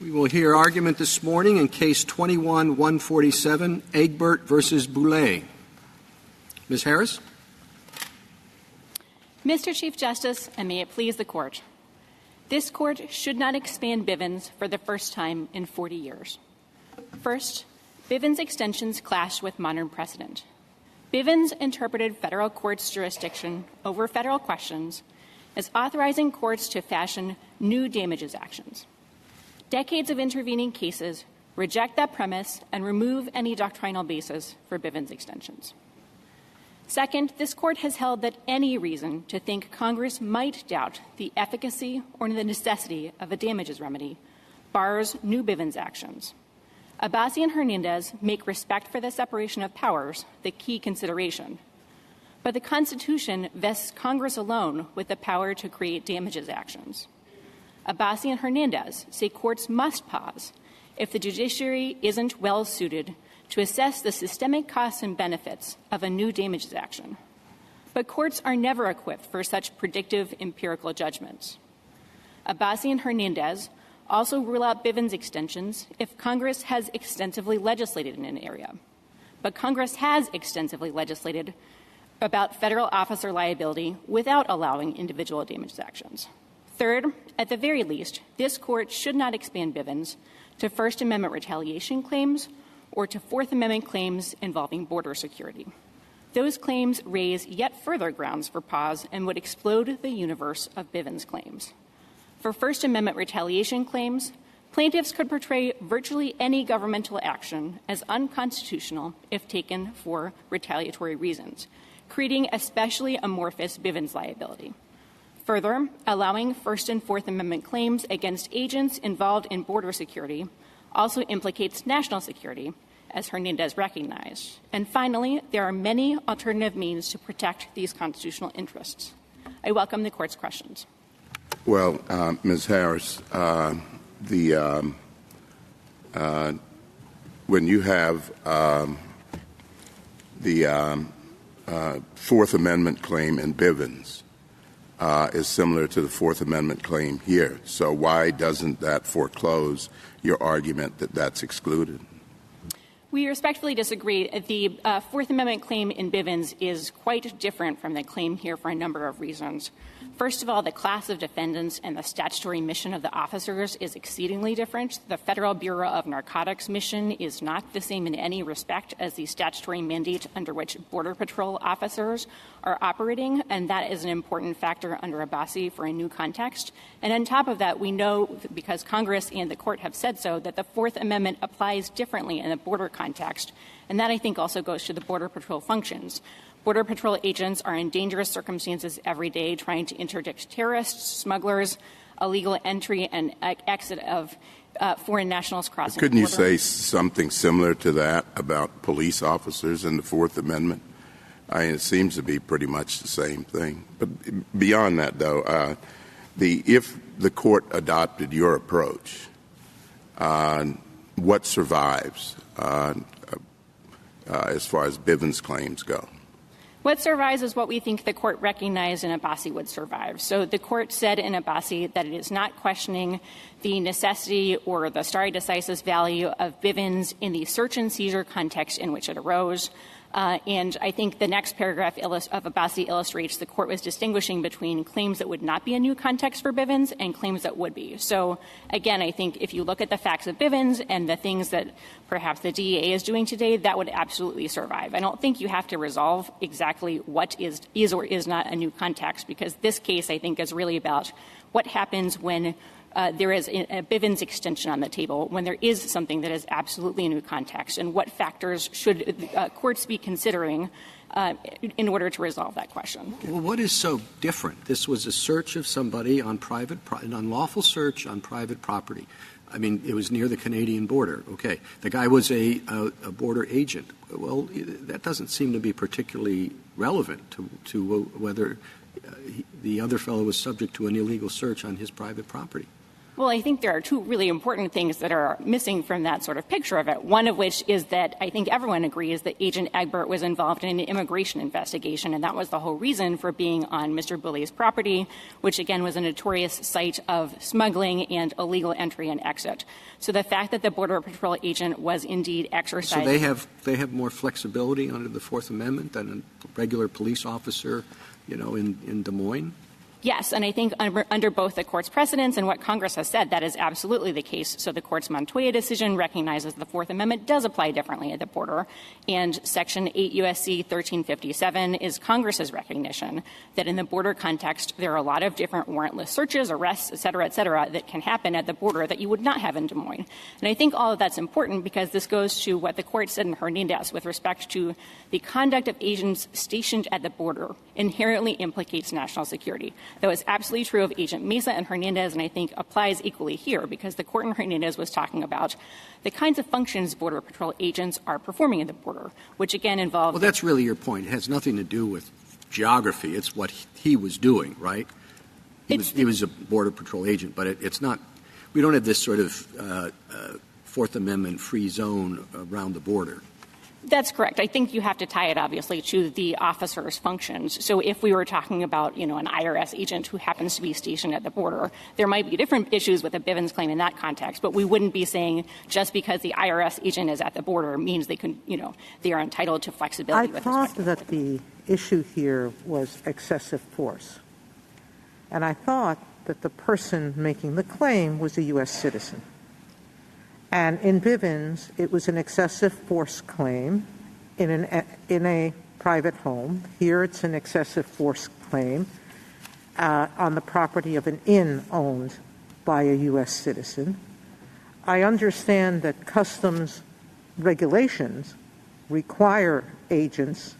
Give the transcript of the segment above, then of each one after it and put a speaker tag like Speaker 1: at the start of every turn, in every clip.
Speaker 1: We will hear argument this morning in Case 21-147, Egbert versus Boule. Ms. Harris?
Speaker 2: Mr. Chief Justice, and may it please the Court, this Court should not expand Bivens for the first time in 40 years. First, Bivens extensions clash with modern precedent. Bivens interpreted federal courts' jurisdiction over federal questions as authorizing courts to fashion new damages actions. Decades of intervening cases reject that premise and remove any doctrinal basis for Bivens extensions. Second, this Court has held that any reason to think Congress might doubt the efficacy or the necessity of a damages remedy bars new Bivens actions. Abbasi and Hernandez make respect for the separation of powers the key consideration. But the Constitution vests Congress alone with the power to create damages actions. Abbasi and Hernandez say courts must pause if the judiciary isn't well suited to assess the systemic costs and benefits of a new damages action. But courts are never equipped for such predictive empirical judgments. Abbasi and Hernandez also rule out Bivens extensions if Congress has extensively legislated in an area. But Congress has extensively legislated about federal officer liability without allowing individual damages actions. Third, at the very least, this Court should not expand Bivens to First Amendment retaliation claims or to Fourth Amendment claims involving border security. Those claims raise yet further grounds for pause and would explode the universe of Bivens claims. For First Amendment retaliation claims, plaintiffs could portray virtually any governmental action as unconstitutional if taken for retaliatory reasons, creating especially amorphous Bivens liability. Further, allowing First and Fourth Amendment claims against agents involved in border security also implicates national security, as Hernandez recognized. And finally, there are many alternative means to protect these constitutional interests. I welcome the Court's questions.
Speaker 3: Well, Ms. Harris, when you have the Fourth Amendment claim in Bivens, is similar to the Fourth Amendment claim here. So why doesn't that foreclose your argument that that's excluded?
Speaker 2: We respectfully disagree. The Fourth Amendment claim in Bivens is quite different from the claim here for a number of reasons. First of all, the class of defendants and the statutory mission of the officers is exceedingly different. The Federal Bureau of Narcotics mission is not the same in any respect as the statutory mandate under which Border Patrol officers are operating, and that is an important factor under Abbasi for a new context. And on top of that, we know, because Congress and the Court have said so, that the Fourth Amendment applies differently in a border context, and that, I think, also goes to the Border Patrol functions. Border Patrol agents are in dangerous circumstances every day trying to interdict terrorists, smugglers, illegal entry and exit of foreign nationals crossing the border.
Speaker 3: Couldn't you say something similar to that about police officers in the Fourth Amendment? I mean, it seems to be pretty much the same thing. But beyond that, though, if the Court adopted your approach, what survives as far as Bivens claims go?
Speaker 2: What survives is what we think the Court recognized in Abbasi would survive. So the Court said in Abbasi that it is not questioning the necessity or the stare decisis value of Bivens in the search and seizure context in which it arose. And I think the next paragraph of Abbasi illustrates the Court was distinguishing between claims that would not be a new context for Bivens and claims that would be. So, again, I think if you look at the facts of Bivens and the things that perhaps the DEA is doing today, that would absolutely survive. I don't think you have to resolve exactly what is or is not a new context, because this case, I think, is really about what happens when there is a Bivens extension on the table, when there is something that is absolutely a new context, and what factors should courts be considering in order to resolve that question.
Speaker 1: Well, what is so different? This was a search of somebody on an unlawful search on private property. I mean, it was near the Canadian border. Okay. The guy was a border agent. Well, that doesn't seem to be particularly relevant to whether the other fellow was subject to an illegal search on his private property.
Speaker 2: Well, I think there are two really important things that are missing from that sort of picture of it. One of which is that I think everyone agrees that Agent Egbert was involved in an immigration investigation, and that was the whole reason for being on Mr. Boule's property, which, again, was a notorious site of smuggling and illegal entry and exit. So the fact that the Border Patrol agent was indeed exercising—
Speaker 1: So they have more flexibility under the Fourth Amendment than a regular police officer, in Des Moines?
Speaker 2: Yes, and I think under both the Court's precedents and what Congress has said, that is absolutely the case. So the Court's Montoya decision recognizes the Fourth Amendment does apply differently at the border, and Section 8 U.S.C. 1357 is Congress's recognition that in the border context there are a lot of different warrantless searches, arrests, et cetera, that can happen at the border that you would not have in Des Moines. And I think all of that's important because this goes to what the Court said in Hernandez with respect to the conduct of agents stationed at the border inherently implicates national security. That was absolutely true of Agent Mesa and Hernandez, and I think applies equally here, because the Court in Hernandez was talking about the kinds of functions Border Patrol agents are performing at the border, which again involve—
Speaker 1: Well, that's really your point. It has nothing to do with geography. It's what he was doing, right? He was a Border Patrol agent, but it's not — we don't have this sort of Fourth Amendment free zone around the border.
Speaker 2: That's correct. I think you have to tie it, obviously, to the officer's functions. So if we were talking about, an IRS agent who happens to be stationed at the border, there might be different issues with a Bivens claim in that context, but we wouldn't be saying just because the IRS agent is at the border means they can, they are entitled to flexibility with respect to
Speaker 4: I thought that the issue here was excessive force. And I thought that the person making the claim was a U.S. citizen. And in Bivens, it was an excessive force claim in a private home. Here it's an excessive force claim on the property of an inn owned by a U.S. citizen. I understand that customs regulations require agents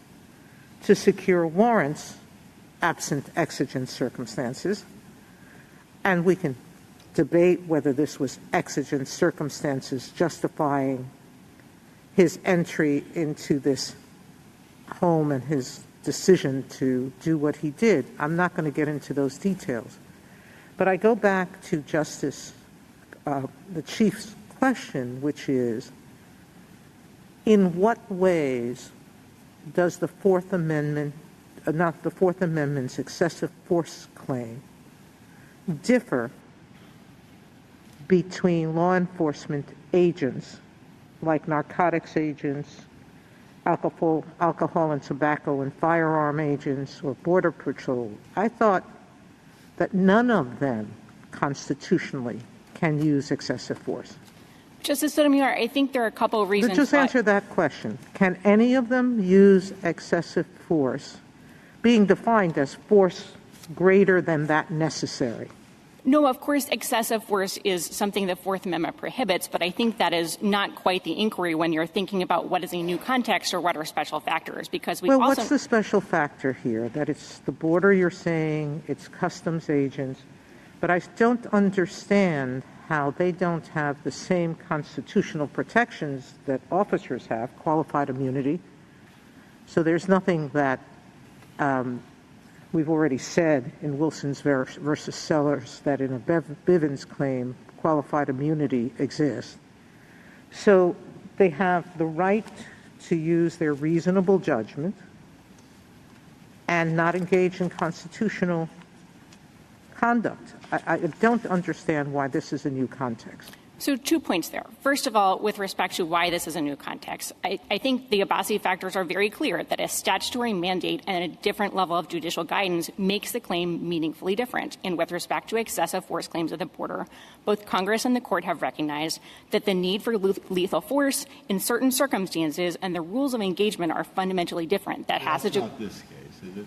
Speaker 4: to secure warrants absent exigent circumstances, and we can debate whether this was exigent circumstances justifying his entry into this home and his decision to do what he did. I'm not going to get into those details. But I go back to Justice, the Chief's question, which is, in what ways does the Fourth Amendment, not the Fourth Amendment's excessive force claim, differ between law enforcement agents, like narcotics agents, alcohol and tobacco and firearm agents, or Border Patrol? I thought that none of them constitutionally can use excessive force.
Speaker 2: Justice Sotomayor, I think there are a couple of reasons.
Speaker 4: Just answer that question. Can any of them use excessive force, being defined as force greater than that necessary?
Speaker 2: No, of course, excessive force is something the Fourth Amendment prohibits, but I think that is not quite the inquiry when you're thinking about what is a new context or what are special factors, because
Speaker 4: what's the special factor here? That it's the border, you're saying, it's customs agents, but I don't understand how they don't have the same constitutional protections that officers have, qualified immunity. So there's nothing that we've already said in Wilson's versus Sellers that in a Bivens claim, qualified immunity exists. So they have the right to use their reasonable judgment and not engage in constitutional conduct. I don't understand why this is a new context.
Speaker 2: So 2 points there. First of all, with respect to why this is a new context, I think the Abbasi factors are very clear that a statutory mandate and a different level of judicial guidance makes the claim meaningfully different. And with respect to excessive force claims at the border, both Congress and the Court have recognized that the need for lethal force in certain circumstances and the rules of engagement are fundamentally different. That has to do—
Speaker 5: That's not this case, is it?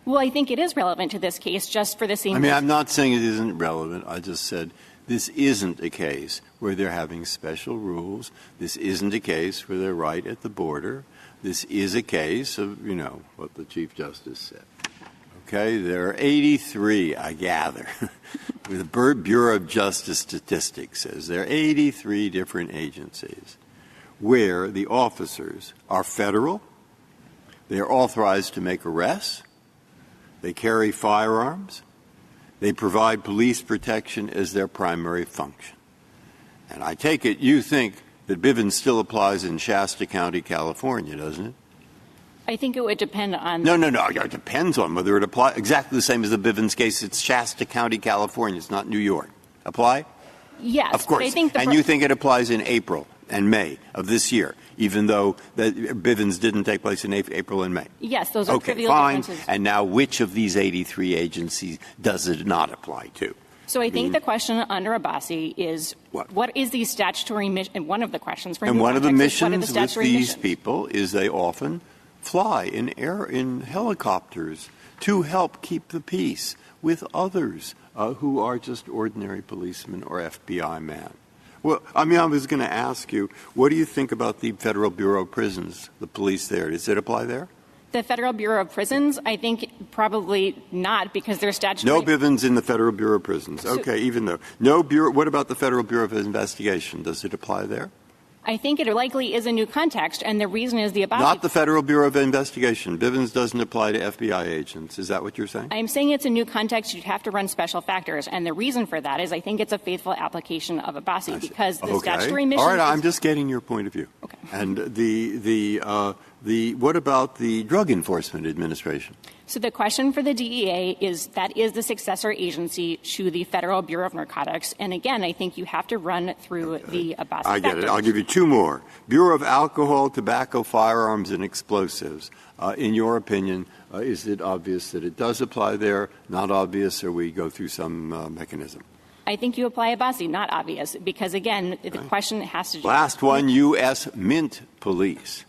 Speaker 2: Well, I think it is relevant to this case just for the same reason.
Speaker 5: I'm not saying it isn't relevant. I just said this isn't a case where they're having special rules. This isn't a case where they're right at the border. This is a case of, what the Chief Justice said. Okay? There are 83, I gather. The Bureau of Justice Statistics says there are 83 different agencies where the officers are federal, they are authorized to make arrests, they carry firearms, They provide police protection as their primary function. And I take it you think that Bivens still applies in Shasta County, California, doesn't it?
Speaker 2: I think it would depend on...
Speaker 5: No. It depends on whether it applies. Exactly the same as the Bivens case. It's Shasta County, California. It's not New York. Apply?
Speaker 2: Yes.
Speaker 5: Of course.
Speaker 2: I think
Speaker 5: and you think it applies in April and May of this year, even though that Bivens didn't take place in April and May?
Speaker 2: Yes, those are trivial
Speaker 5: fine.
Speaker 2: differences.
Speaker 5: And now which of these 83 agencies does it not apply to?
Speaker 2: So I think the question under Abbasi is what is the statutory mission? And one of the questions for
Speaker 5: and one of the missions with these
Speaker 2: missions?
Speaker 5: people is they often fly in helicopters to help keep the peace with others who are just ordinary policemen or FBI men. Well, I was going to ask you, what do you think about the Federal Bureau of Prisons, the police there? Does it apply there?
Speaker 2: The Federal Bureau of Prisons, I think probably not, because there's statutory...
Speaker 5: No Bivens in the Federal Bureau of Prisons. Okay, even though. No Bureau. What about the Federal Bureau of Investigation? Does it apply there?
Speaker 2: I think it likely is a new context, and the reason is the Abbasi...
Speaker 5: Not the Federal Bureau of Investigation. Bivens doesn't apply to FBI agents. Is that what you're saying?
Speaker 2: I'm saying it's a new context. You'd have to run special factors, and the reason for that is I think it's a faithful application of Abbasi, because the statutory mission...
Speaker 5: All right, I'm just getting your point of view.
Speaker 2: Okay.
Speaker 5: And what about the Drug Enforcement Administration?
Speaker 2: So the question for the DEA is that is the successor agency to the Federal Bureau of Narcotics. And again, I think you have to run through the Abbasi
Speaker 5: I get
Speaker 2: factors.
Speaker 5: it. I'll give you two more. Bureau of Alcohol, Tobacco, Firearms, and Explosives. In your opinion, is it obvious that it does apply there? Not obvious, or we go through some mechanism?
Speaker 2: I think you apply Abbasi, not obvious, because again, the question has to do...
Speaker 5: Last one, U.S. Mint Police.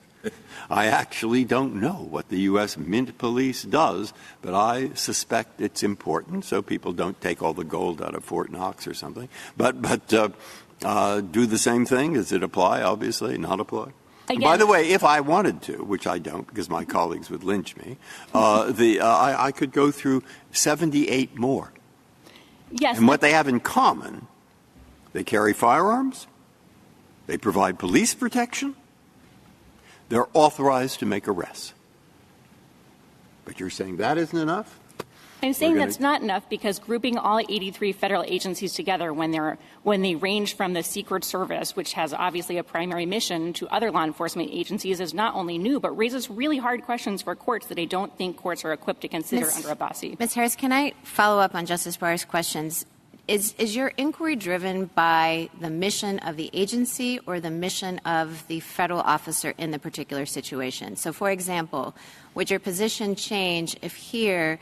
Speaker 5: I actually don't know what the U.S. Mint Police does, but I suspect it's important so people don't take all the gold out of Fort Knox or something. But do the same thing? Does it apply, obviously? Not apply?
Speaker 2: Again,
Speaker 5: by the way, if I wanted to, which I don't because my colleagues would lynch me, I could go through 78 more.
Speaker 2: Yes.
Speaker 5: And what they have in common, they carry firearms, they provide police protection, they're authorized to make arrests. But you're saying that isn't enough?
Speaker 2: I'm saying that's not enough because grouping all 83 federal agencies together when they range from the Secret Service, which has obviously a primary mission, to other law enforcement agencies is not only new, but raises really hard questions for courts that I don't think courts are equipped to consider under Abbasi.
Speaker 6: Ms. Harris, can I follow up on Justice Breyer's questions? Is your inquiry driven by the mission of the agency or the mission of the federal officer in the particular situation? So, for example, would your position change if here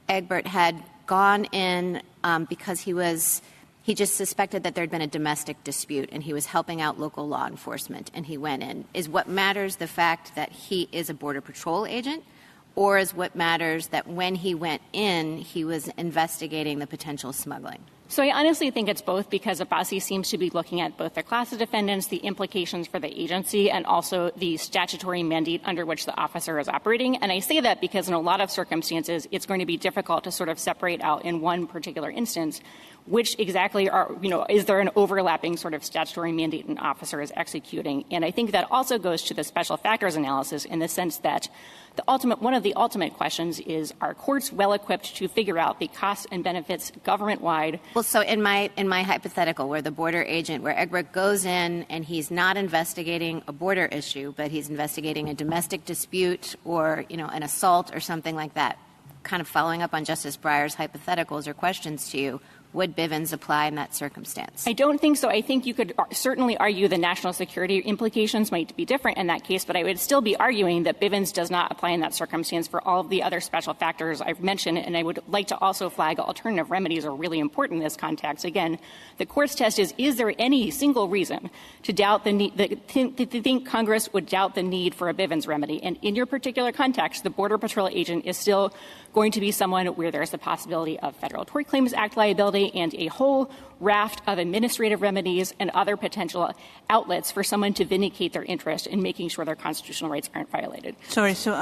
Speaker 6: Egbert had gone in because he just suspected that there had been a domestic dispute and he was helping out local law enforcement and he went in? Is what matters the fact that he is a Border Patrol agent, or is what matters that when he went in, he was investigating the potential smuggling?
Speaker 2: So I honestly think it's both, because Abbasi seems to be looking at both the class of defendants, the implications for the agency, and also the statutory mandate under which the officer is operating. And I say that because in a lot of circumstances, it's going to be difficult to sort of separate out in one particular instance which exactly are, is there an overlapping sort of statutory mandate an officer is executing? And I think that also goes to the special factors analysis in the sense that one of the ultimate questions is, are courts well equipped to figure out the costs and benefits government-wide?
Speaker 6: Well, so in my hypothetical where the border agent, where Egbert goes in and he's not investigating a border issue, but he's investigating a domestic dispute or, an assault or something like that, kind of following up on Justice Breyer's hypotheticals or questions to you, would Bivens apply in that circumstance?
Speaker 2: I don't think so. I think you could certainly argue the national security implications might be different in that case, but I would still be arguing that Bivens does not apply in that circumstance for all of the other special factors I've mentioned, and I would like to also flag alternative remedies are really important in this context. Again, the court's test is there any single reason to doubt the need, to think Congress would doubt the need for a Bivens remedy? And in your particular context, the Border Patrol agent is still going to be someone where there's the possibility of Federal Tort Claims Act liability and a whole raft of administrative remedies and other potential outlets for someone to vindicate their interest in making sure their constitutional rights aren't violated.
Speaker 7: Sorry, so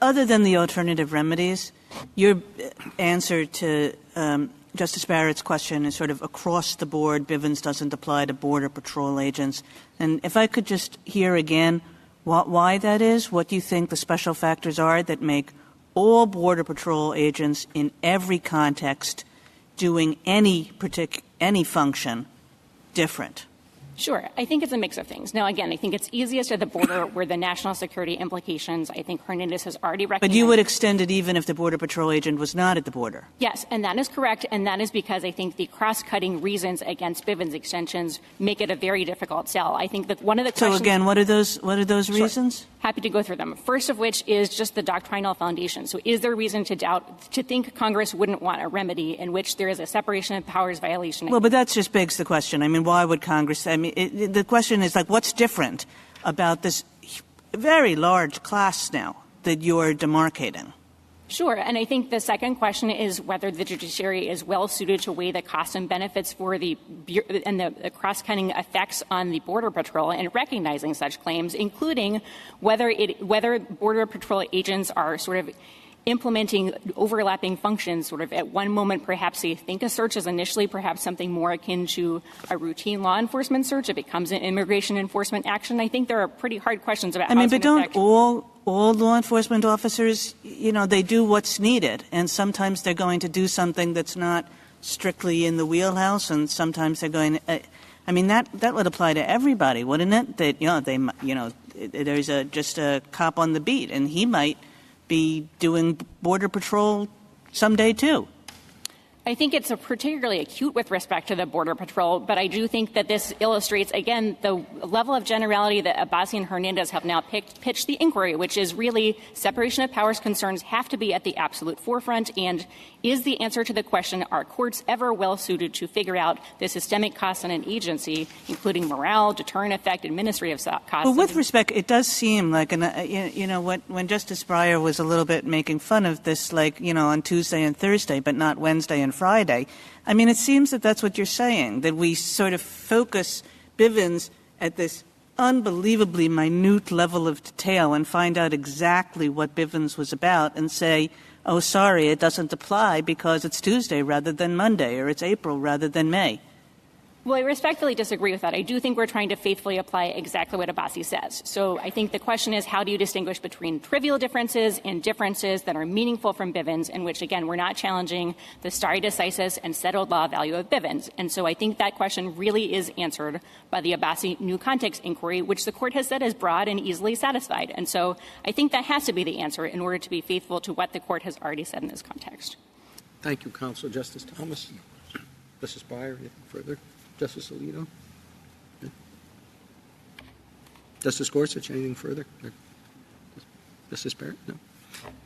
Speaker 7: other than the alternative remedies, your answer to Justice Barrett's question is sort of across the board, Bivens doesn't apply to Border Patrol agents. And if I could just hear again why that is, what do you think the special factors are that make all Border Patrol agents in every context doing any function different?
Speaker 2: Sure. I think it's a mix of things. Now, again, I think it's easiest at the border where the national security implications, I think Hernandez has already recognized.
Speaker 7: But you would extend it even if the Border Patrol agent was not at the border?
Speaker 2: Yes, and that is correct, and that is because I think the cross-cutting reasons against Bivens extensions make it a very difficult sell. I think that one of the questions—
Speaker 7: So, again, what are those reasons?
Speaker 2: Sure. Happy to go through them. First of which is just the doctrinal foundation. So is there reason to think Congress wouldn't want a remedy in which there is a separation of powers violation?
Speaker 7: Well, but that just begs the question. I mean, why would Congress— the question is, like, what's different about this very large class now that you're demarcating?
Speaker 2: Sure. And I think the second question is whether the judiciary is well suited to weigh the costs and benefits for the cross-cutting effects on the Border Patrol and recognizing such claims, including whether Border Patrol agents are sort of implementing overlapping functions. Sort of at one moment, perhaps they think a search is initially perhaps something more akin to a routine law enforcement search. It becomes an immigration enforcement action. I think there are pretty hard questions about how it's
Speaker 7: but
Speaker 2: going
Speaker 7: don't
Speaker 2: to affect—
Speaker 7: all law enforcement officers, they do what's needed, and sometimes they're going to do something that's not strictly in the wheelhouse, and sometimes they're going to, that would apply to everybody, wouldn't it? That, there's just a cop on the beat, and he might be doing Border Patrol someday too.
Speaker 2: I think it's particularly acute with respect to the Border Patrol, but I do think that this illustrates, again, the level of generality that Abbasi and Hernandez have now pitched the inquiry, which is really separation of powers concerns have to be at the absolute forefront, and is the answer to the question, are courts ever well-suited to figure out the systemic costs on an agency, including morale, deterrent effect, administrative costs?
Speaker 7: Well, with respect, it does seem like, when Justice Breyer was a little bit making fun of this, on Tuesday and Thursday, but not Wednesday and Friday, it seems that that's what you're saying, that we sort of focus Bivens at this unbelievably minute level of detail and find out exactly what Bivens was about and say, oh, sorry, it doesn't apply because it's Tuesday rather than Monday, or it's April rather than May.
Speaker 2: Well, I respectfully disagree with that. I do think we're trying to faithfully apply exactly what Abbasi says. So I think the question is, how do you distinguish between trivial differences and differences that are meaningful from Bivens, in which, again, we're not challenging the stare decisis and settled law value of Bivens. And so I think that question really is answered by the Abbasi new context inquiry, which the court has said is broad and easily satisfied. And so I think that has to be the answer in order to be faithful to what the court has already said in this context.
Speaker 1: Thank you, Counsel. Justice Thomas. Justice Breyer, anything further? Justice Alito? Okay. Justice Gorsuch, anything further? Justice Barrett? No.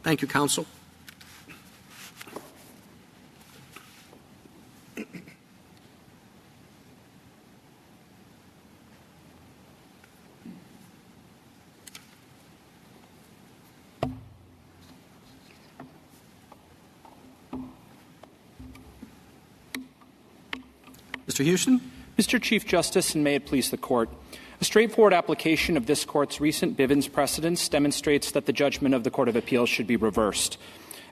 Speaker 1: Thank you, Counsel. Mr. Houston?
Speaker 8: Mr. Chief Justice, and may it please the Court, a straightforward application of this Court's recent Bivens precedents demonstrates that the judgment of the Court of Appeals should be reversed.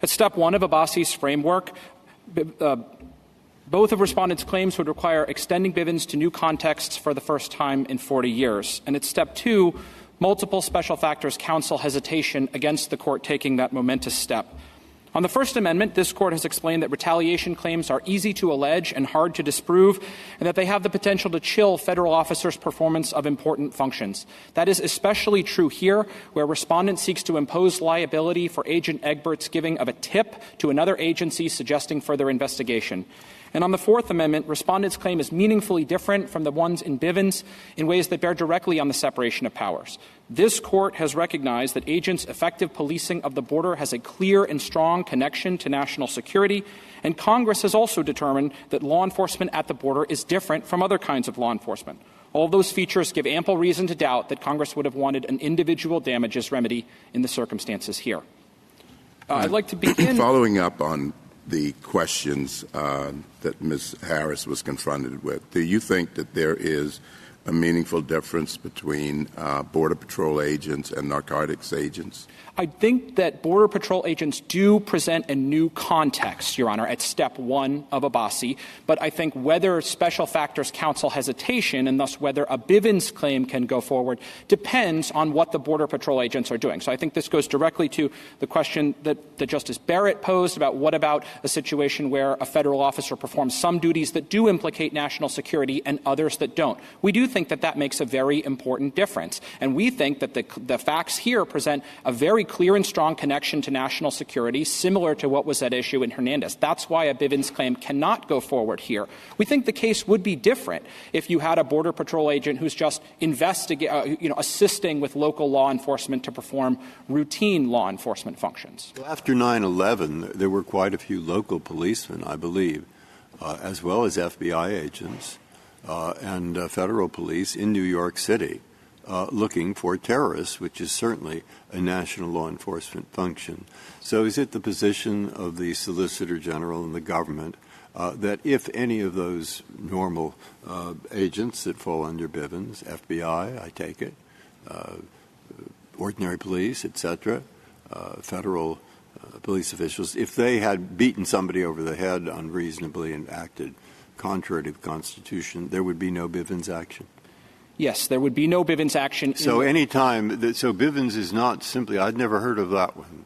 Speaker 8: At Step 1 of Abbasi's framework, both of respondents' claims would require extending Bivens to new contexts for the first time in 40 years. And at Step 2, multiple special factors counsel hesitation against the Court taking that momentous step. On the First Amendment, this Court has explained that retaliation claims are easy to allege and hard to disprove, and that they have the potential to chill federal officers' performance of important functions. That is especially true here, where respondent seeks to impose liability for Agent Egbert's giving of a tip to another agency suggesting further investigation. And on the Fourth Amendment, respondent's claim is meaningfully different from the ones in Bivens in ways that bear directly on the separation of powers. This Court has recognized that agents' effective policing of the border has a clear and strong connection to national security, and Congress has also determined that law enforcement at the border is different from other kinds of law enforcement. All those features give ample reason to doubt that Congress would have wanted an individual damages remedy in the circumstances here. I'd like to begin—
Speaker 3: Following up on the questions that Ms. Harris was confronted with, do you think that there is a meaningful difference between Border Patrol agents and narcotics agents?
Speaker 8: I think that Border Patrol agents do present a new context, Your Honor, at step one of Abbasi. But I think whether special factors counsel hesitation and thus whether a Bivens claim can go forward depends on what the Border Patrol agents are doing. So I think this goes directly to the question that Justice Barrett posed about what about a situation where a federal officer performs some duties that do implicate national security and others that don't. We do think that that makes a very important difference. And we think that the facts here present a very clear and strong connection to national security, similar to what was at issue in Hernandez. That's why a Bivens claim cannot go forward here. We think the case would be different if you had a Border Patrol agent who's just assisting with local law enforcement to perform routine law enforcement functions.
Speaker 5: Well, after 9/11, there were quite a few local policemen, I believe, as well as FBI agents and federal police in New York City looking for terrorists, which is certainly a national law enforcement function. So is it the position of the Solicitor General and the government that if any of those normal agents that fall under Bivens, FBI, I take it, ordinary police, et cetera, federal police officials, if they had beaten somebody over the head unreasonably and acted contrary to the Constitution, there would be no Bivens action?
Speaker 8: Yes, there would be no Bivens action.
Speaker 5: So so Bivens is not simply, I'd never heard of that one,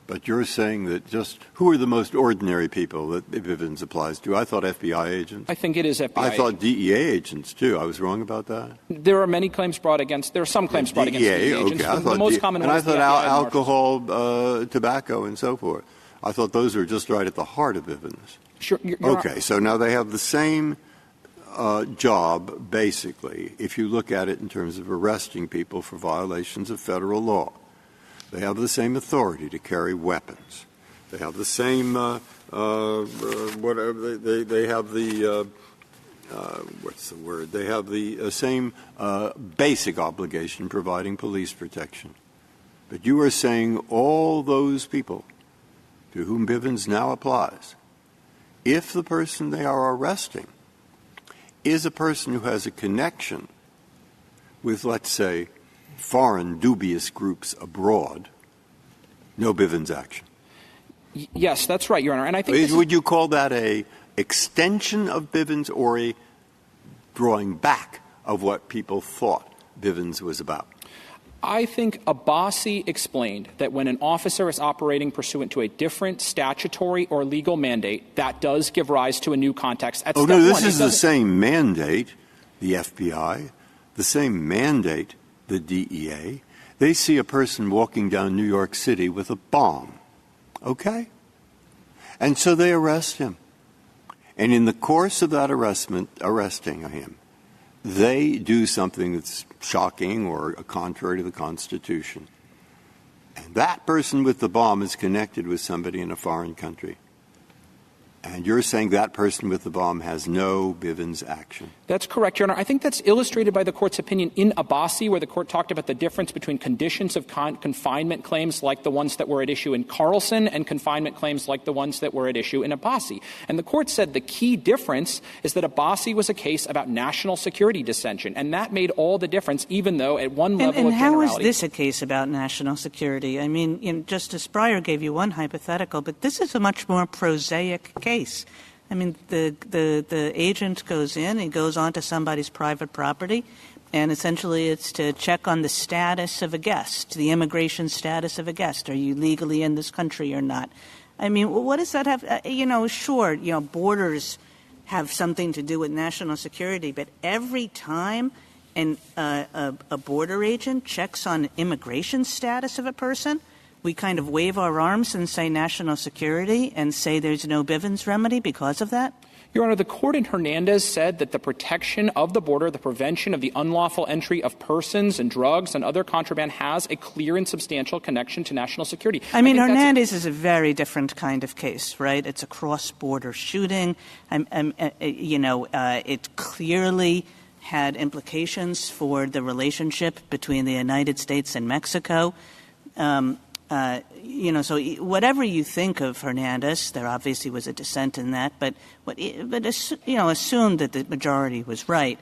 Speaker 5: but you're saying that just who are the most ordinary people that Bivens applies to? I thought FBI agents.
Speaker 8: I think it is FBI.
Speaker 5: I thought DEA agents, too. I was wrong about that?
Speaker 8: There are many claims brought against, there are some claims brought against DEA agents.
Speaker 5: Okay.
Speaker 8: The most common
Speaker 5: and
Speaker 8: one
Speaker 5: I
Speaker 8: is the
Speaker 5: thought
Speaker 8: FBI
Speaker 5: alcohol, tobacco, and so forth. I thought those were just right at the heart of Bivens.
Speaker 8: Sure.
Speaker 5: Okay, so now they have the same job, basically, if you look at it in terms of arresting people for violations of federal law. They have the same authority to carry weapons. They have the same, they have the, what's the word? They have the same basic obligation providing police protection. But you are saying all those people to whom Bivens now applies, if the person they are arresting is a person who has a connection with, let's say, foreign dubious groups abroad, no Bivens action.
Speaker 8: Yes, that's right, Your Honor. And I think
Speaker 5: would you call that a extension of Bivens or a drawing back of what people thought Bivens was about?
Speaker 8: I think Abbasi explained that when an officer is operating pursuant to a different statutory or legal mandate, that does give rise to a new context. At step
Speaker 5: this
Speaker 8: one,
Speaker 5: is the same mandate, the FBI, the same mandate, the DEA. They see a person walking down New York City with a bomb, okay? And so they arrest him. And in the course of that arresting him, they do something that's shocking or contrary to the Constitution. And that person with the bomb is connected with somebody in a foreign country. And you're saying that person with the bomb has no Bivens action.
Speaker 8: That's correct, Your Honor. I think that's illustrated by the Court's opinion in Abbasi, where the Court talked about the difference between conditions of confinement claims like the ones that were at issue in Carlson and confinement claims like the ones that were at issue in Abbasi. And the Court said the key difference is that Abbasi was a case about national security dissension, and that made all the difference, even though at one level
Speaker 7: and
Speaker 8: of generality.
Speaker 7: how is this a case about national security? I mean, Justice Breyer gave you one hypothetical, but this is a much more prosaic case. I mean, the agent goes in, he goes onto somebody's private property, and essentially it's to check on the status of a guest, the immigration status of a guest. Are you legally in this country or not? I mean, what does that have? Sure, borders have something to do with national security, but every time a border agent checks on immigration status of a person, we kind of wave our arms and say national security and say there's no Bivens remedy because of that?
Speaker 8: Your Honor, the Court in Hernandez said that the protection of the border, the prevention of the unlawful entry of persons and drugs and other contraband has a clear and substantial connection to national security.
Speaker 7: I mean, Hernandez is a very different kind of case, right? It's a cross-border shooting. It clearly had implications for the relationship between the United States and Mexico. So whatever you think of Hernandez, there obviously was a dissent in that, but assume that the majority was right.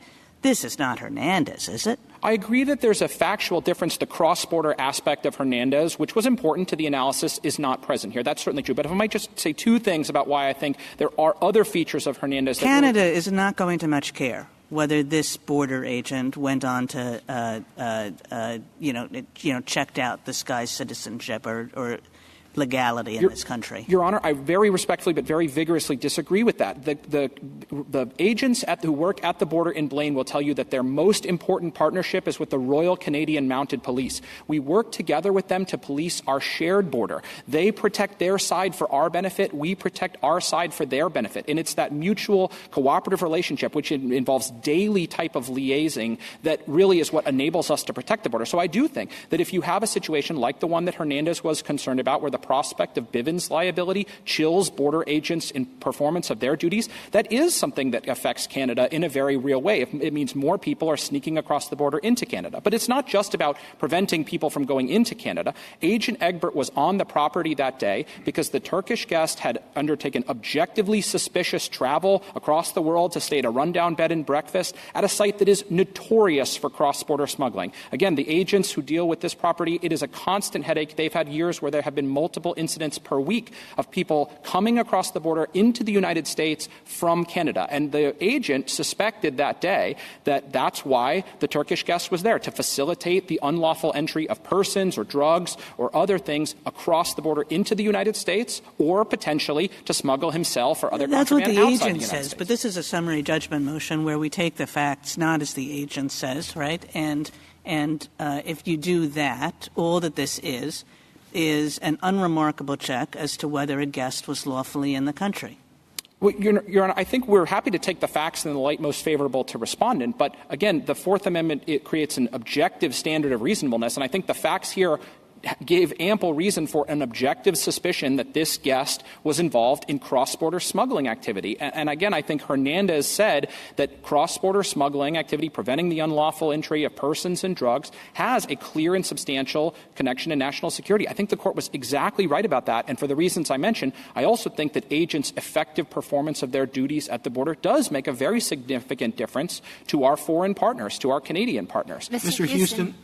Speaker 7: this is not Hernandez, is it?
Speaker 8: I agree that there's a factual difference. The cross-border aspect of Hernandez, which was important to the analysis, is not present here. That's certainly true. But if I might just say two things about why I think there are other feachers of Hernandez.
Speaker 7: Canada is not going to much care whether this border agent went on to, checked out this guy's citizenship or legality in this country.
Speaker 8: Your Honor, I very respectfully but very vigorously disagree with that. The agents who work at the border in Blaine will tell you that their most important partnership is with the Royal Canadian Mounted Police. We work together with them to police our shared border. They protect their side for our benefit. We protect our side for their benefit. And it's that mutual cooperative relationship, which involves daily type of liaising, that really is what enables us to protect the border. So I do think that if you have a situation like the one that Hernandez was concerned about, where the prospect of Bivens liability chills border agents in performance of their duties, that is something that affects Canada in a very real way. It means more people are sneaking across the border into Canada. But it's not just about preventing people from going into Canada. Agent Egbert was on the property that day because the Turkish guest had undertaken objectively suspicious travel across the world to stay at a rundown bed and breakfast at a site that is notorious for cross-border smuggling. Again, the agents who deal with this property, it is a constant headache. They've had years where there have been multiple incidents per week of people coming across the border into the United States from Canada. And the agent suspected that day that that's why the Turkish guest was there, to facilitate the unlawful entry of persons or drugs or other things across the border into the United States, or potentially to smuggle himself or other contraband outside the United States. That's what the agent says,
Speaker 7: but this is a summary judgment motion where we take the facts not as the agent says, right? And if you do that, all that this is an unremarkable check as to whether a guest was lawfully in the country.
Speaker 8: Well, Your Honor, I think we're happy to take the facts in the light most favorable to respondent. But again, the Fourth Amendment, it creates an objective standard of reasonableness. And I think the facts here gave ample reason for an objective suspicion that this guest was involved in cross-border smuggling activity. And again, I think Hernandez said that cross-border smuggling activity, preventing the unlawful entry of persons and drugs, has a clear and substantial connection to national security. I think the court was exactly right about that. And for the reasons I mentioned, I also think that agents' effective performance of their duties at the border does make a very significant difference to our foreign partners, to our Canadian partners.
Speaker 1: Mr. Houston,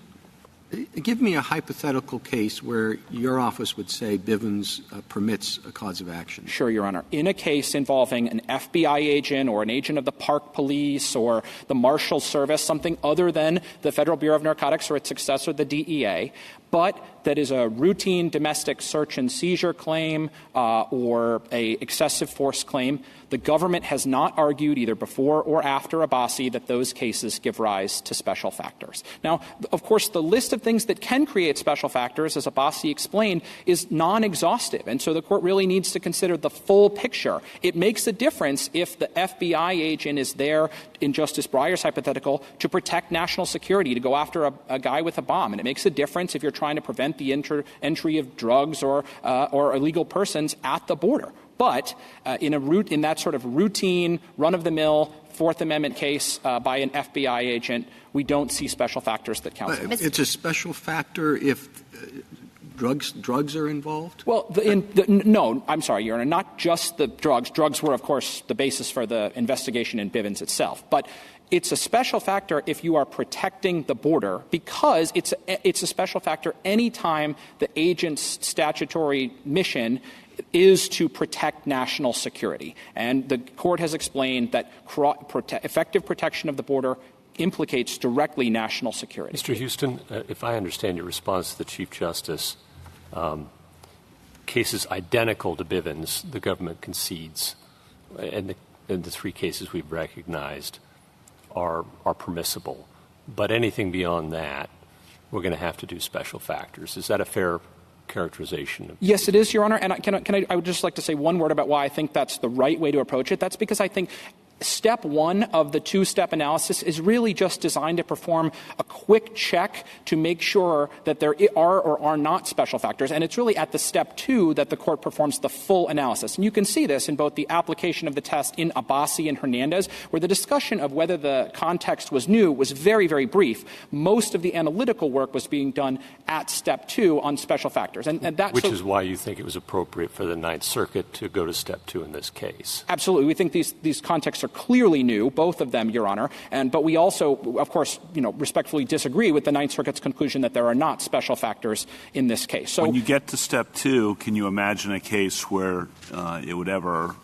Speaker 1: give me a hypothetical case where your office would say Bivens permits a cause of action.
Speaker 8: Sure, Your Honor. In a case involving an FBI agent or an agent of the Park Police or the Marshal Service, something other than the Federal Bureau of Narcotics or its successor, the DEA, but that is a routine domestic search and seizure claim or a excessive force claim, the government has not argued either before or after Abbasi that those cases give rise to special factors. Now, of course, the list of things that can create special factors, as Abbasi explained, is non-exhaustive. And so the court really needs to consider the full picture. It makes a difference if the FBI agent is there, in Justice Breyer's hypothetical, to protect national security, to go after a guy with a bomb. And it makes a difference if you're trying to prevent the entry of drugs or illegal persons at the border. But in that sort of routine, run-of-the-mill Fourth Amendment case by an FBI agent, we don't see special factors that count.
Speaker 1: It's a special factor if drugs are involved?
Speaker 8: Well, no, I'm sorry, Your Honor, not just the drugs. Drugs were, of course, the basis for the investigation in Bivens itself. But it's a special factor if you are protecting the border, because it's a special factor any time the agent's statutory mission is to protect national security. And the court has explained that effective protection of the border implicates directly national security.
Speaker 9: Mr. Houston, if I understand your response to the Chief Justice, cases identical to Bivens, the government concedes, and the three cases we've recognized are permissible. But anything beyond that, we're going to have to do special factors. Is that a fair characterization?
Speaker 8: Yes, it is, Your Honor. And I would just like to say one word about why I think that's the right way to approach it. That's because I think step one of the two-step analysis is really just designed to perform a quick check to make sure that there are or are not special factors. And it's really at the step two that the court performs the full analysis. And you can see this in both the application of the test in Abbasi and Hernandez, where the discussion of whether the context was new was very, very brief. Most of the analytical work was being done at step two on special factors. And that's
Speaker 9: Which is why you think it was appropriate for the Ninth Circuit to go to step two in this case.
Speaker 8: Absolutely. We think these contexts are clearly new, both of them, Your Honor. But we also, of course, respectfully disagree with the Ninth Circuit's conclusion that there are not special factors in this case. So
Speaker 10: when you get to step 2, can you imagine a case where it would ever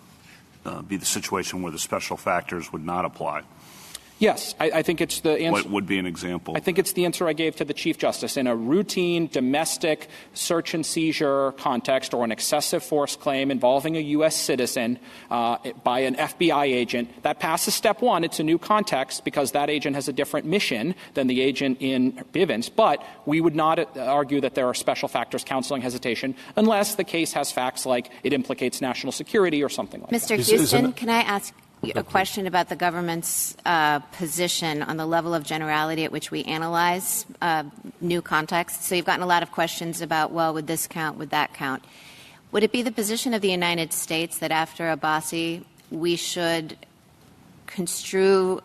Speaker 10: be the situation where the special factors would not apply?
Speaker 8: Yes, I think it's the answer.
Speaker 10: What would be an example? I
Speaker 8: think it's the answer I gave to the Chief Justice. In a routine domestic search and seizure context or an excessive force claim involving a U.S. citizen by an FBI agent, that passes step 1. It's a new context because that agent has a different mission than the agent in Bivens. But we would not argue that there are special factors counseling hesitation unless the case has facts like it implicates national security or something like that.
Speaker 6: Mr. Houston, can I ask a question about the government's position on the level of generality at which we analyze new context? So you've gotten a lot of questions about, well, would this count, would that count? Would it be the position of the United States that after Abbasi we should construe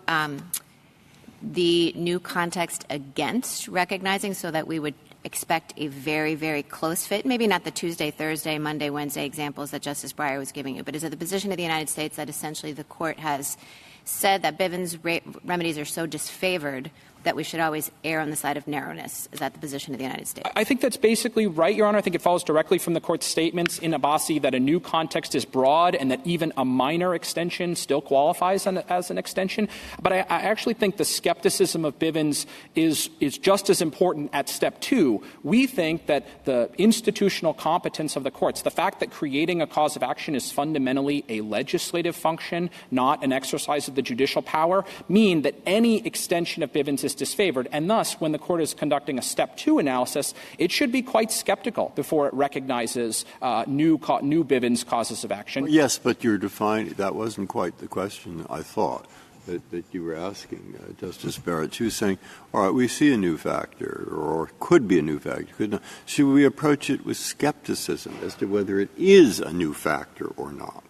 Speaker 6: the new context against recognizing so that we would expect a very, very close fit, maybe not the Tuesday, Thursday, Monday, Wednesday examples that Justice Breyer was giving you, but is it the position of the United States that essentially the court has said that Bivens remedies are so disfavored that we should always err on the side of narrowness? Is that the position of the United States?
Speaker 8: I think that's basically right, Your Honor. I think it follows directly from the court's statements in Abbasi that a new context is broad and that even a minor extension still qualifies as an extension. But I actually think the skepticism of Bivens is just as important at step 2. We think that the institutional competence of the courts, the fact that creating a cause of action is fundamentally a legislative function, not an exercise of the judicial power, mean that any extension of Bivens is disfavored, and thus, when the court is conducting a step 2 analysis, it should be quite skeptical before it recognizes new Bivens causes of action.
Speaker 5: Yes, but you're defining, that wasn't quite the question I thought that you were asking, Justice Barrett. She was saying, all right, we see a new factor, or could be a new factor, could not. Should we approach it with skepticism as to whether it is a new factor or not?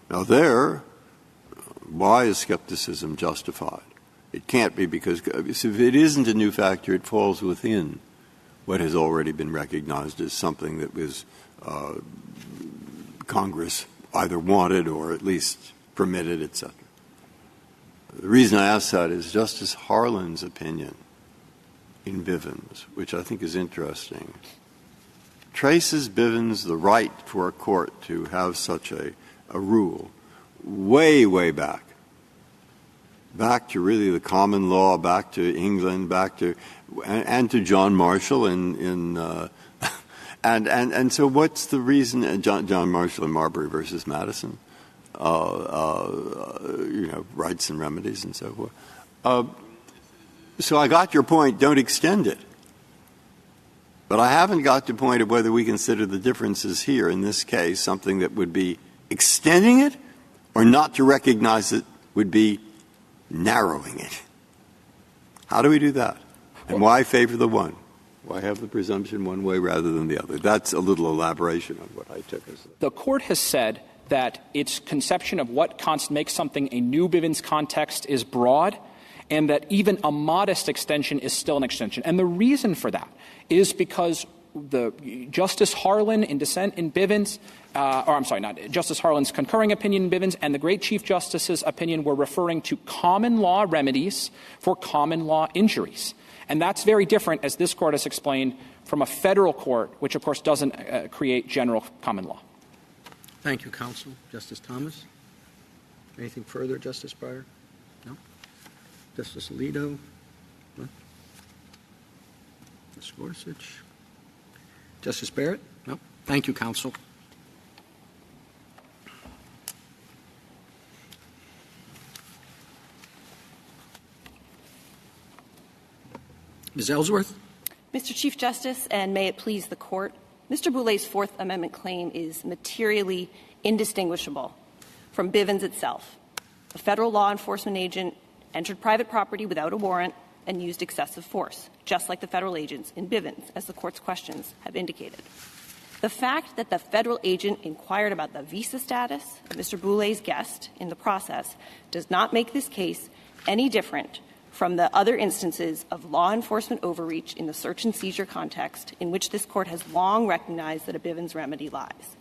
Speaker 5: Now there, why is skepticism justified? It can't be because if it isn't a new factor, it falls within what has already been recognized as something that was Congress either wanted or at least permitted, etc. The reason I ask that is Justice Harlan's opinion in Bivens, which I think is interesting, traces Bivens the right for a court to have such a rule way, way back to really the common law, back to England, back to and to John Marshall and so what's the reason? John Marshall and Marbury versus Madison, rights and remedies and so forth. So I got your point. Don't extend it, but I haven't got the point of whether we consider the differences here in this case something that would be extending it, or not to recognize it would be narrowing it. How do we do that? And why favor the one? Why have the presumption one way rather than the other? That's a little elaboration on what I took as
Speaker 8: the court has said that its conception of what makes something a new Bivens context is broad, and that even a modest extension is still an extension. And the reason for that is because Justice Harlan in dissent in Bivens, Justice Harlan's concurring opinion in Bivens and the great Chief Justice's opinion were referring to common law remedies for common law injuries. And that's very different, as this court has explained, from a federal court, which of course doesn't create general common law.
Speaker 1: Thank you, counsel. Justice Thomas? Anything further, Justice Breyer? No? Justice Alito? No? Ms. Gorsuch? Justice Barrett? No? Thank you, counsel. Ms. Ellsworth?
Speaker 11: Mr. Chief Justice, and may it please the Court, Mr. Boule's Fourth Amendment claim is materially indistinguishable from Bivens itself. A federal law enforcement agent entered private property without a warrant and used excessive force, just like the federal agents in Bivens, as the Court's questions have indicated. The fact that the federal agent inquired about the visa status of Mr. Boule's guest in the process does not make this case any different from the other instances of law enforcement overreach in the search and seizure context in which this Court has long recognized that a Bivens remedy lies.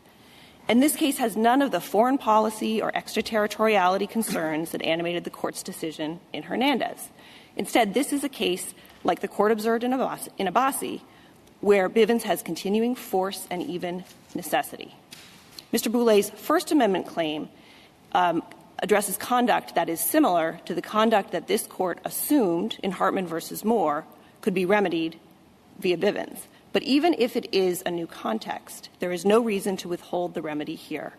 Speaker 11: And this case has none of the foreign policy or extraterritoriality concerns that animated the court's decision in Hernandez. Instead, this is a case, like the court observed in Abbasi, where Bivens has continuing force and even necessity. Mr. Boule's First Amendment claim addresses conduct that is similar to the conduct that this court assumed in Hartman versus Moore could be remedied via Bivens. But even if it is a new context, there is no reason to withhold the remedy here.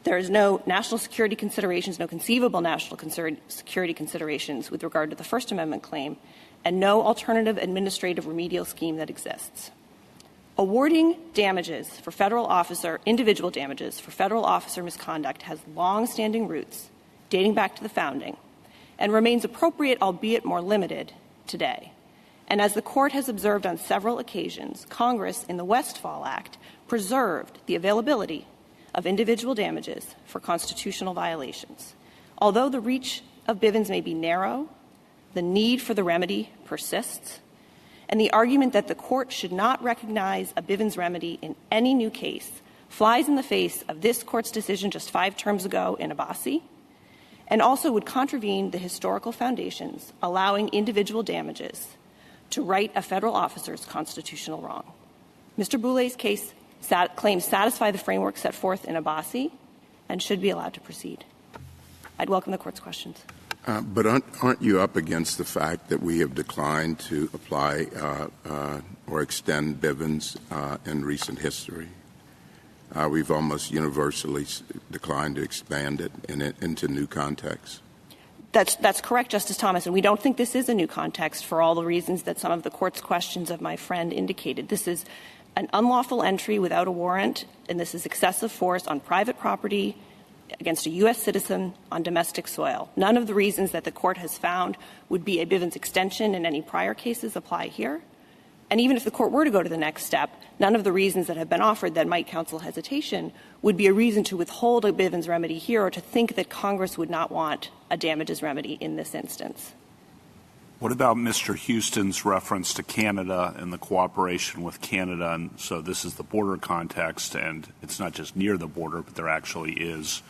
Speaker 11: There is no national security considerations, no conceivable national security considerations with regard to the First Amendment claim, and no alternative administrative remedial scheme that exists. Awarding damages for individual damages for federal officer misconduct has long-standing roots dating back to the founding and remains appropriate, albeit more limited, today. And as the court has observed on several occasions, Congress in the Westfall Act preserved the availability of individual damages for constitutional violations. Although the reach of Bivens may be narrow, the need for the remedy persists, and the argument that the court should not recognize a Bivens remedy in any new case flies in the face of this court's decision just 5 terms ago in Abbasi, and also would contravene the historical foundations allowing individual damages to right a federal officer's constitutional wrong. Mr. Boule's case claims satisfy the framework set forth in Abbasi and should be allowed to proceed. I'd welcome the court's questions.
Speaker 3: But aren't you up against the fact that we have declined to apply or extend Bivens in recent history? We've almost universally declined to expand it into new contexts.
Speaker 11: That's correct, Justice Thomas, and we don't think this is a new context for all the reasons that some of the court's questions of my friend indicated. This is an unlawful entry without a warrant, and this is excessive force on private property against a U.S. citizen on domestic soil. None of the reasons that the court has found would be a Bivens extension in any prior cases apply here. And even if the court were to go to the next step, none of the reasons that have been offered that might counsel hesitation would be a reason to withhold a Bivens remedy here or to think that Congress would not want a damages remedy in this instance.
Speaker 10: What about Mr. Houston's reference to Canada and the cooperation with Canada? And so this is the border context, and it's not just near the border, but there actually is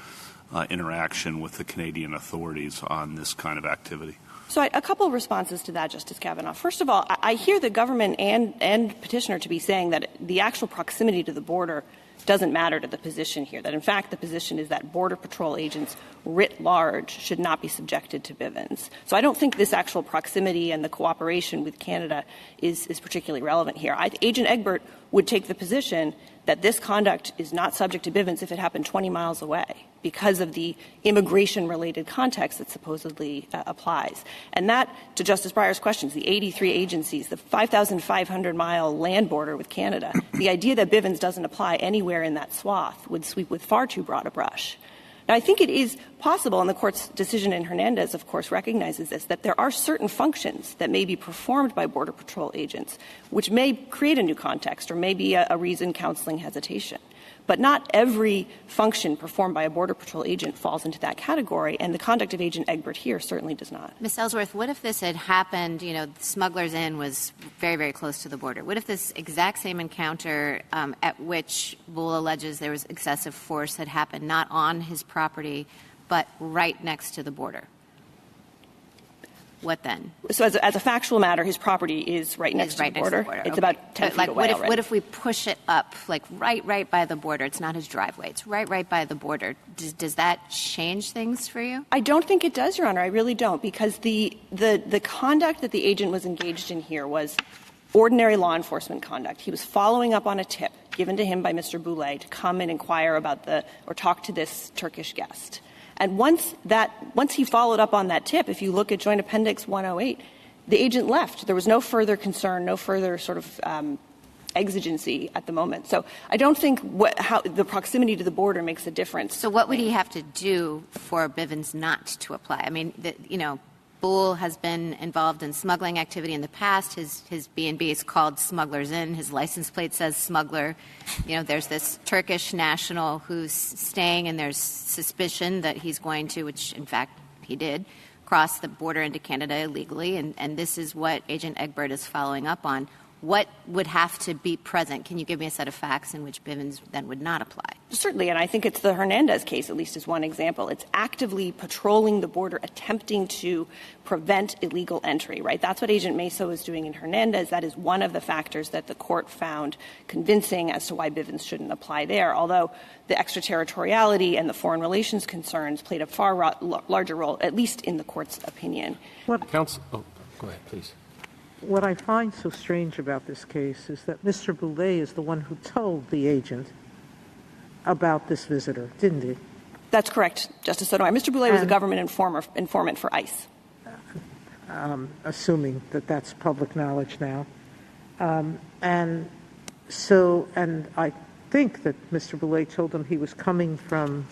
Speaker 10: interaction with the Canadian authorities on this kind of activity.
Speaker 11: So a couple of responses to that, Justice Kavanaugh. First of all, I hear the government and petitioner to be saying that the actual proximity to the border doesn't matter to the position here, that in fact the position is that Border Patrol agents writ large should not be subjected to Bivens. So I don't think this actual proximity and the cooperation with Canada is particularly relevant here. Agent Egbert would take the position that this conduct is not subject to Bivens if it happened 20 miles away because of the immigration-related context that supposedly applies. And that, to Justice Breyer's questions, the 83 agencies, the 5,500-mile land border with Canada, the idea that Bivens doesn't apply anywhere in that swath would sweep with far too broad a brush. Now, I think it is possible, and the Court's decision in Hernandez, of course, recognizes this, that there are certain functions that may be performed by Border Patrol agents, which may create a new context or may be a reason counseling hesitation. But not every function performed by a Border Patrol agent falls into that category, and the conduct of Agent Egbert here certainly does not.
Speaker 6: Ms. Ellsworth, what if this had happened, Smugglers Inn was very, very close to the border. What if this exact same encounter at which Boule alleges there was excessive force had happened not on his property, but right next to the border? What then?
Speaker 11: So as a factual matter, his property is right next to the border. It's
Speaker 6: okay.
Speaker 11: about 10 feet away already.
Speaker 6: What if we push it up, like right by the border? It's not his driveway. It's right by the border. Does that change things for you?
Speaker 11: I don't think it does, Your Honor. I really don't, because the conduct that the agent was engaged in here was ordinary law enforcement conduct. He was following up on a tip given to him by Mr. Boule to come and inquire about or talk to this Turkish guest. And once he followed up on that tip, if you look at Joint Appendix 108, the agent left. There was no further concern, no further sort of exigency at the moment. So I don't think how the proximity to the border makes a difference.
Speaker 6: So what would he have to do for Bivens not to apply? I mean, Boule has been involved in smuggling activity in the past. His B&B is called Smugglers Inn. His license plate says smuggler. There's this Turkish national who's staying, and there's suspicion that he's going to, which in fact he did, cross the border into Canada illegally. And this is what Agent Egbert is following up on. what would have to be present? Can you give me a set of facts in which Bivens then would not apply?
Speaker 11: Certainly, and I think it's the Hernandez case, at least as one example. It's actively patrolling the border, attempting to prevent illegal entry, right? That's what Agent Mesa was doing in Hernandez. That is one of the factors that the court found convincing as to why Bivens shouldn't apply there, although the extraterritoriality and the foreign relations concerns played a far larger role, at least in the court's opinion.
Speaker 9: Counsel, go ahead, please.
Speaker 4: What I find so strange about this case is that Mr. Boule is the one who told the agent about this visitor, didn't he?
Speaker 11: That's correct, Justice Sotomayor. Mr. Boule was a government informant for ICE.
Speaker 4: Assuming that that's public knowledge now. And I think that Mr. Boule told him he was coming from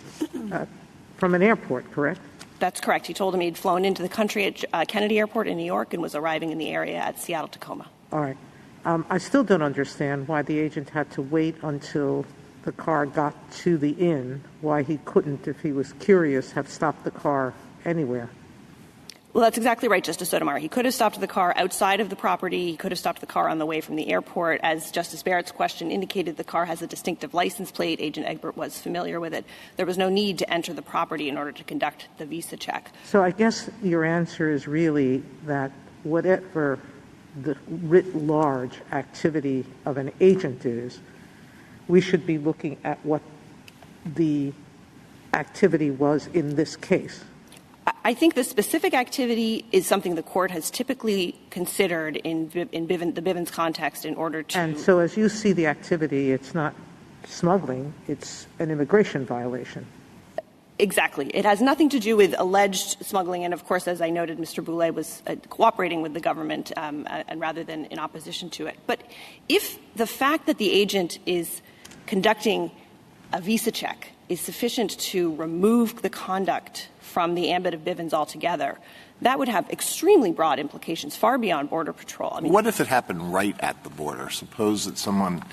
Speaker 4: an airport, correct?
Speaker 11: That's correct. He told him he'd flown into the country at Kennedy Airport in New York and was arriving in the area at Seattle-Tacoma.
Speaker 4: All right. I still don't understand why the agent had to wait until the car got to the inn, why he couldn't, if he was curious, have stopped the car anywhere.
Speaker 11: Well, that's exactly right, Justice Sotomayor. He could have stopped the car outside of the property. He could have stopped the car on the way from the airport. As Justice Barrett's question indicated, the car has a distinctive license plate. Agent Egbert was familiar with it. There was no need to enter the property in order to conduct the visa check.
Speaker 4: So I guess your answer is really that whatever the writ large activity of an agent is, we should be looking at what the activity was in this case.
Speaker 11: I think the specific activity is something the court has typically considered in the Bivens context in order to...
Speaker 4: And so as you see the activity, it's not smuggling, it's an immigration violation.
Speaker 11: Exactly. It has nothing to do with alleged smuggling. And, of course, as I noted, Mr. Boule was cooperating with the government and rather than in opposition to it. But if the fact that the agent is conducting a visa check is sufficient to remove the conduct from the ambit of Bivens altogether, that would have extremely broad implications, far beyond Border Patrol. I mean,
Speaker 12: what if it happened right at the border? Suppose that someone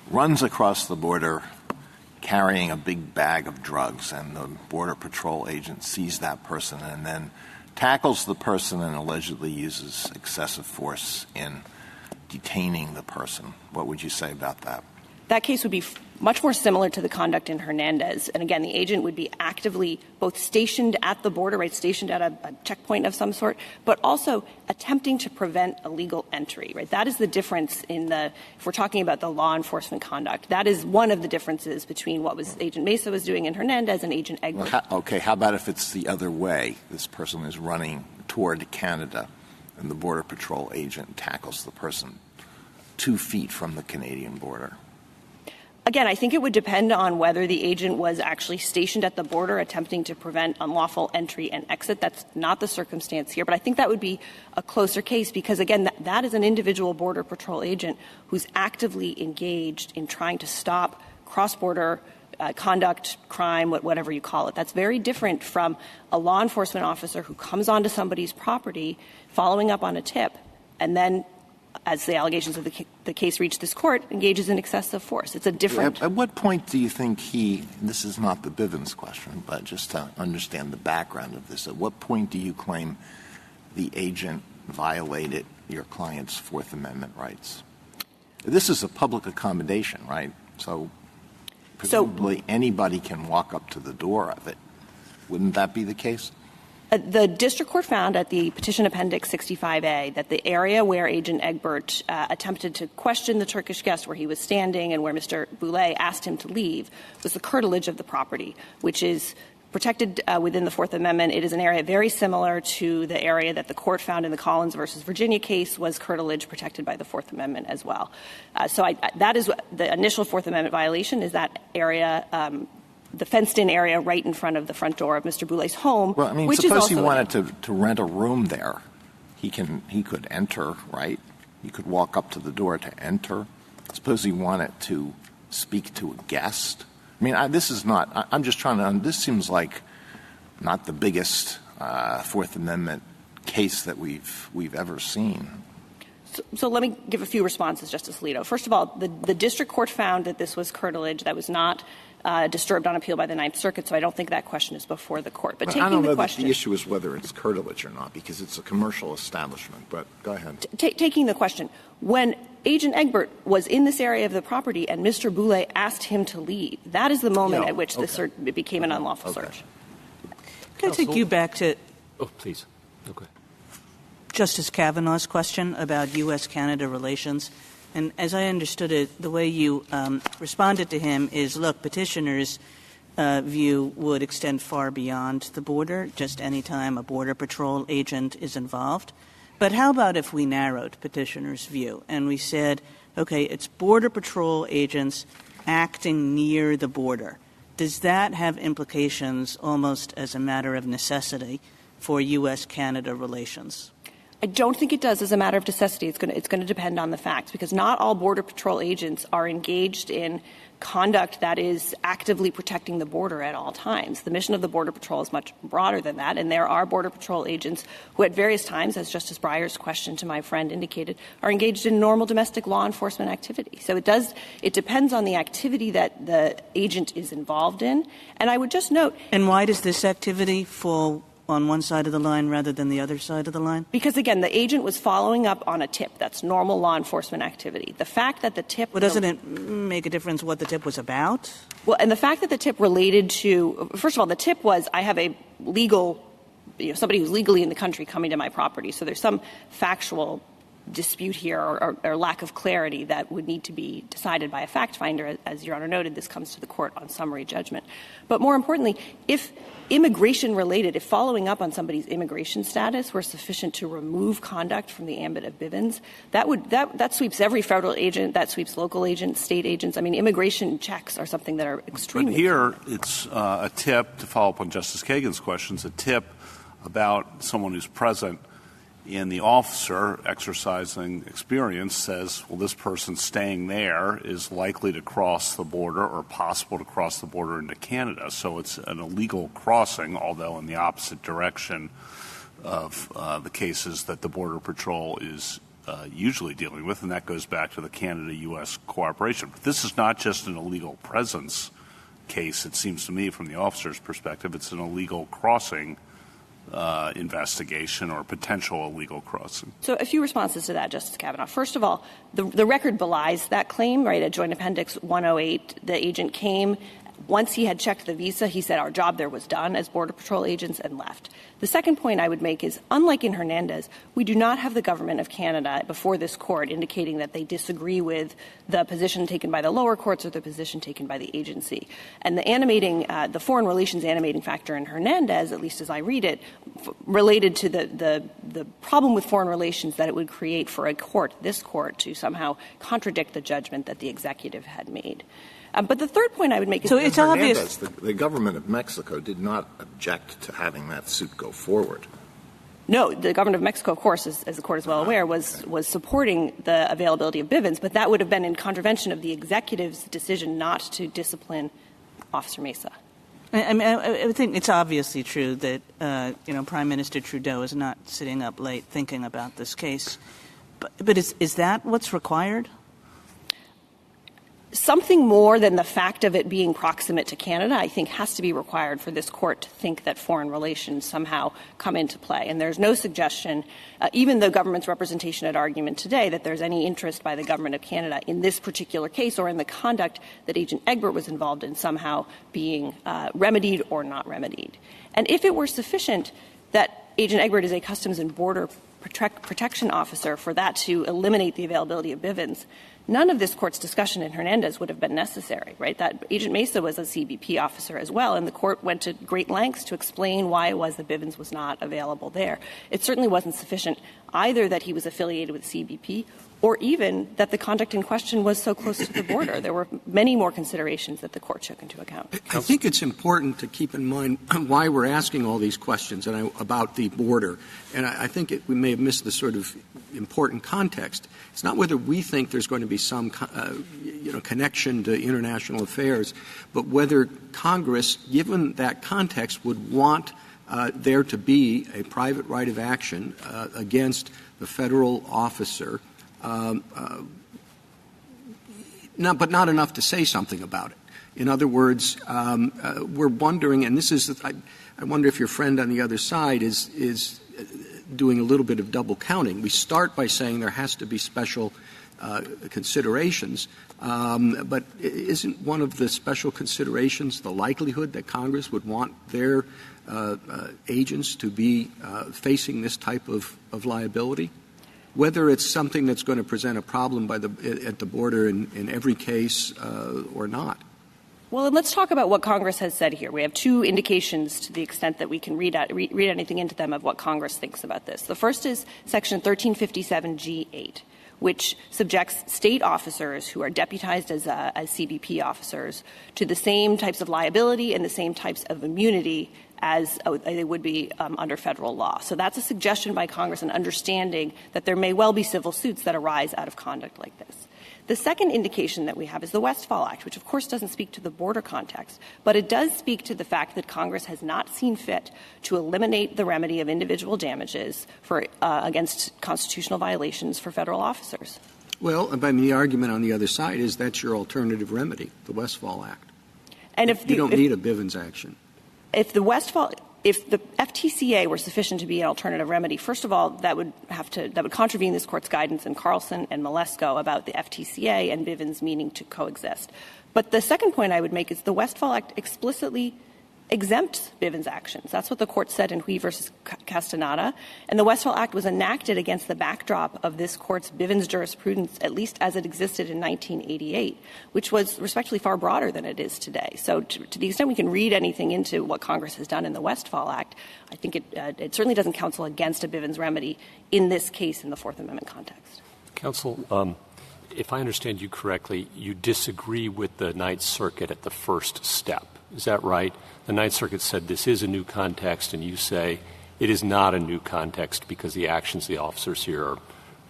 Speaker 12: runs across the border carrying a big bag of drugs, and the Border Patrol agent sees that person and then tackles the person and allegedly uses excessive force in detaining the person. What would you say about that?
Speaker 11: That case would be much more similar to the conduct in Hernandez. And again, the agent would be actively both stationed at the border, right, stationed at a checkpoint of some sort, but also attempting to prevent illegal entry, right? That is the difference if we're talking about the law enforcement conduct, that is one of the differences between what Agent Mesa was doing in Hernandez and Agent Egbert.
Speaker 12: Well, how about if it's the other way? This person is running toward Canada and the Border Patrol agent tackles the person 2 feet from the Canadian border.
Speaker 11: Again, I think it would depend on whether the agent was actually stationed at the border attempting to prevent unlawful entry and exit. That's not the circumstance here. But I think that would be a closer case because, again, that is an individual Border Patrol agent who's actively engaged in trying to stop cross-border conduct, crime, whatever you call it. That's very different from a law enforcement officer who comes onto somebody's property following up on a tip and then, as the allegations of the case reach this court, engages in excessive force. It's a different...
Speaker 12: At what point do you think this is not the Bivens question, but just to understand the background of this, at what point do you claim the agent violated your client's Fourth Amendment rights? This is a public accommodation, right? So presumably anybody can walk up to the door of it. Wouldn't that be the case?
Speaker 11: The district court found at the Petition Appendix 65A that the area where Agent Egbert attempted to question the Turkish guest where he was standing and where Mr. Boule asked him to leave was the curtilage of the property, which is protected within the Fourth Amendment. It is an area very similar to the area that the court found in the Collins versus Virginia case was curtilage protected by the Fourth Amendment as well. So that is the initial Fourth Amendment violation is that area the fenced-in area right in front of the front door of Mr. Boule's home.
Speaker 12: Well, I mean,
Speaker 11: which
Speaker 12: suppose
Speaker 11: is
Speaker 12: he
Speaker 11: also
Speaker 12: wanted to rent a room there. He could enter, right? He could walk up to the door to enter. Suppose he wanted to speak to a guest. I mean, this is not – I'm just trying to – this seems like not the biggest Fourth Amendment case that we've ever seen.
Speaker 11: So let me give a few responses, Justice Alito. First of all, the district court found that this was curtilage that was not disturbed on appeal by the Ninth Circuit, so I don't think that question is before the court. But taking
Speaker 12: I don't know
Speaker 11: the question,
Speaker 12: that the issue is whether it's curtilage or not, because it's a commercial establishment. But go ahead.
Speaker 11: Taking the question, when Agent Egbert was in this area of the property and Mr. Boule asked him to leave, that is the moment at which it became an unlawful search.
Speaker 7: Can I take you back to
Speaker 9: please. Okay.
Speaker 7: Justice Kavanaugh's question about U.S. Canada relations? And as I understood it, the way you responded to him is, look, petitioners' view would extend far beyond the border, just any time a Border Patrol agent is involved. But how about if we narrowed petitioners' view and we said, okay, it's Border Patrol agents acting near the border. Does that have implications almost as a matter of necessity for U.S. Canada relations?
Speaker 11: I don't think it does as a matter of necessity. It's going to depend on the facts, because not all Border Patrol agents are engaged in conduct that is actively protecting the border at all times. The mission of the Border Patrol is much broader than that, and there are Border Patrol agents who at various times, as Justice Breyer's question to my friend indicated, are engaged in normal domestic law enforcement activity. So it depends on the activity that the agent is involved in. And I would just note—
Speaker 7: And why does this activity fall on one side of the line rather than the other side of the line?
Speaker 11: Because, again, the agent was following up on a tip. That's normal law enforcement activity. The fact that the tip—
Speaker 7: Well, doesn't it make a difference what the tip was about?
Speaker 11: Well, and the fact that the tip related to— first of all, the tip was, I have a legal— somebody who's legally in the country coming to my property. So there's some factual dispute here or lack of clarity that would need to be decided by a fact finder. As Your Honor noted, this comes to the court on summary judgment. But more importantly, if immigration related, if following up on somebody's immigration status were sufficient to remove conduct from the ambit of Bivens, that sweeps every federal agent, that sweeps local agents, state agents. I mean, immigration checks are something that are extremely—
Speaker 10: But here it's a tip, to follow up on Justice Kagan's questions, a tip about someone who's present, and the officer exercising experience says, well, this person staying there is likely to cross the border or possible to cross the border into Canada. So it's an illegal crossing, although in the opposite direction of the cases that the Border Patrol is usually dealing with, and that goes back to the Canada-U.S. cooperation. But this is not just an illegal presence case, it seems to me, from the officer's perspective. It's an illegal crossing investigation or potential illegal crossing.
Speaker 11: So a few responses to that, Justice Kavanaugh. First of all, the record belies that claim, right? At Joint Appendix 108, the agent came. Once he had checked the visa, he said our job there was done as Border Patrol agents and left. The second point I would make is, unlike in Hernandez, we do not have the government of Canada before this court indicating that they disagree with the position taken by the lower courts or the position taken by the agency. And the foreign relations animating factor in Hernandez, at least as I read it, related to the problem with foreign relations that it would create for a court, this court, to somehow contradict the judgment that the executive had made. But the third point I would make is—
Speaker 7: So it's obvious—
Speaker 12: The government of Mexico did not object to having that suit go forward.
Speaker 11: No, the government of Mexico, of course, as the court is well aware, was supporting the availability of Bivens, but that would have been in contravention of the executive's decision not to discipline Officer Mesa.
Speaker 7: I mean, I think it's obviously true that, Prime Minister Trudeau is not sitting up late thinking about this case. But is that what's required?
Speaker 11: Something more than the fact of it being proximate to Canada, I think, has to be required for this court to think that foreign relations somehow come into play. And there's no suggestion, even the government's representation at argument today, that there's any interest by the government of Canada in this particular case or in the conduct that Agent Egbert was involved in somehow being remedied or not remedied. And if it were sufficient that Agent Egbert is a Customs and Border Protection officer for that to eliminate the availability of Bivens, none of this court's discussion in Hernandez would have been necessary, right? That Agent Mesa was a CBP officer as well, and the court went to great lengths to explain why it was that Bivens was not available there. It certainly wasn't sufficient either that he was affiliated with CBP or even that the conduct in question was so close to the border. There were many more considerations that the court took into account.
Speaker 1: I think it's important to keep in mind why we're asking all these questions about the border. And I think we may have missed the sort of important context. It's not whether we think there's going to be some connection to international affairs, but whether Congress, given that context, would want there to be a private right of action against the federal officer but not enough to say something about it. In other words, we're wondering, and this is, I wonder if your friend on the other side is doing a little bit of double counting. We start by saying there has to be special considerations, but isn't one of the special considerations the likelihood that Congress would want their agents to be facing this type of liability? Whether it's something that's going to present a problem at the border in every case or not.
Speaker 11: Well, and let's talk about what Congress has said here. We have two indications, to the extent that we can read anything into them, of what Congress thinks about this. The first is Section 1357G8, which subjects state officers who are deputized as CBP officers to the same types of liability and the same types of immunity as they would be under federal law. So that's a suggestion by Congress, an understanding that there may well be civil suits that arise out of conduct like this. The second indication that we have is the Westfall Act, which of course doesn't speak to the border context, but it does speak to the fact that Congress has not seen fit to eliminate the remedy of individual damages for against constitutional violations for federal officers.
Speaker 1: Well, I mean, the argument on the other side is that's your alternative remedy, the Westfall Act.
Speaker 11: And if
Speaker 1: you don't need a Bivens action.
Speaker 11: If the FTCA were sufficient to be an alternative remedy, first of all, that would contravene this Court's guidance in Carlson and Malesko about the FTCA and Bivens meaning to coexist. But the second point I would make is the Westfall Act explicitly exempts Bivens actions. That's what the Court said in Hui versus Castaneda. And the Westfall Act was enacted against the backdrop of this Court's Bivens jurisprudence, at least as it existed in 1988, which was respectfully far broader than it is today. So to the extent we can read anything into what Congress has done in the Westfall Act, I think it certainly doesn't counsel against a Bivens remedy in this case in the Fourth Amendment context.
Speaker 9: Counsel, if I understand you correctly, you disagree with the Ninth Circuit at the first step. Is that right? The Ninth Circuit said this is a new context, and you say it is not a new context because the actions of the officers here are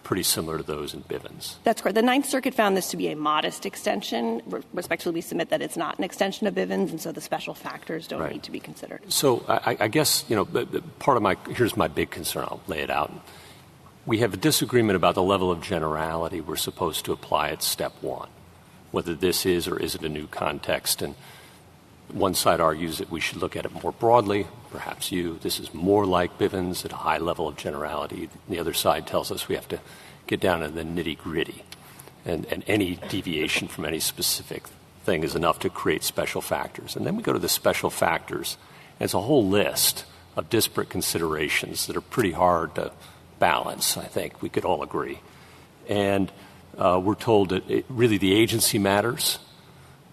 Speaker 9: pretty similar to those in Bivens.
Speaker 11: That's correct. The Ninth Circuit found this to be a modest extension. Respectfully, we submit that it's not an extension of Bivens, and so the special factors don't need to be considered.
Speaker 9: So I guess, here's my big concern. I'll lay it out. We have a disagreement about the level of generality we're supposed to apply at step one, whether this is or isn't a new context. And one side argues that we should look at it more broadly. Perhaps this is more like Bivens at a high level of generality. The other side tells us we have to get down to the nitty-gritty. And any deviation from any specific thing is enough to create special factors. And then we go to the special factors. And it's a whole list of disparate considerations that are pretty hard to balance, I think. We could all agree. And we're told that really the agency matters.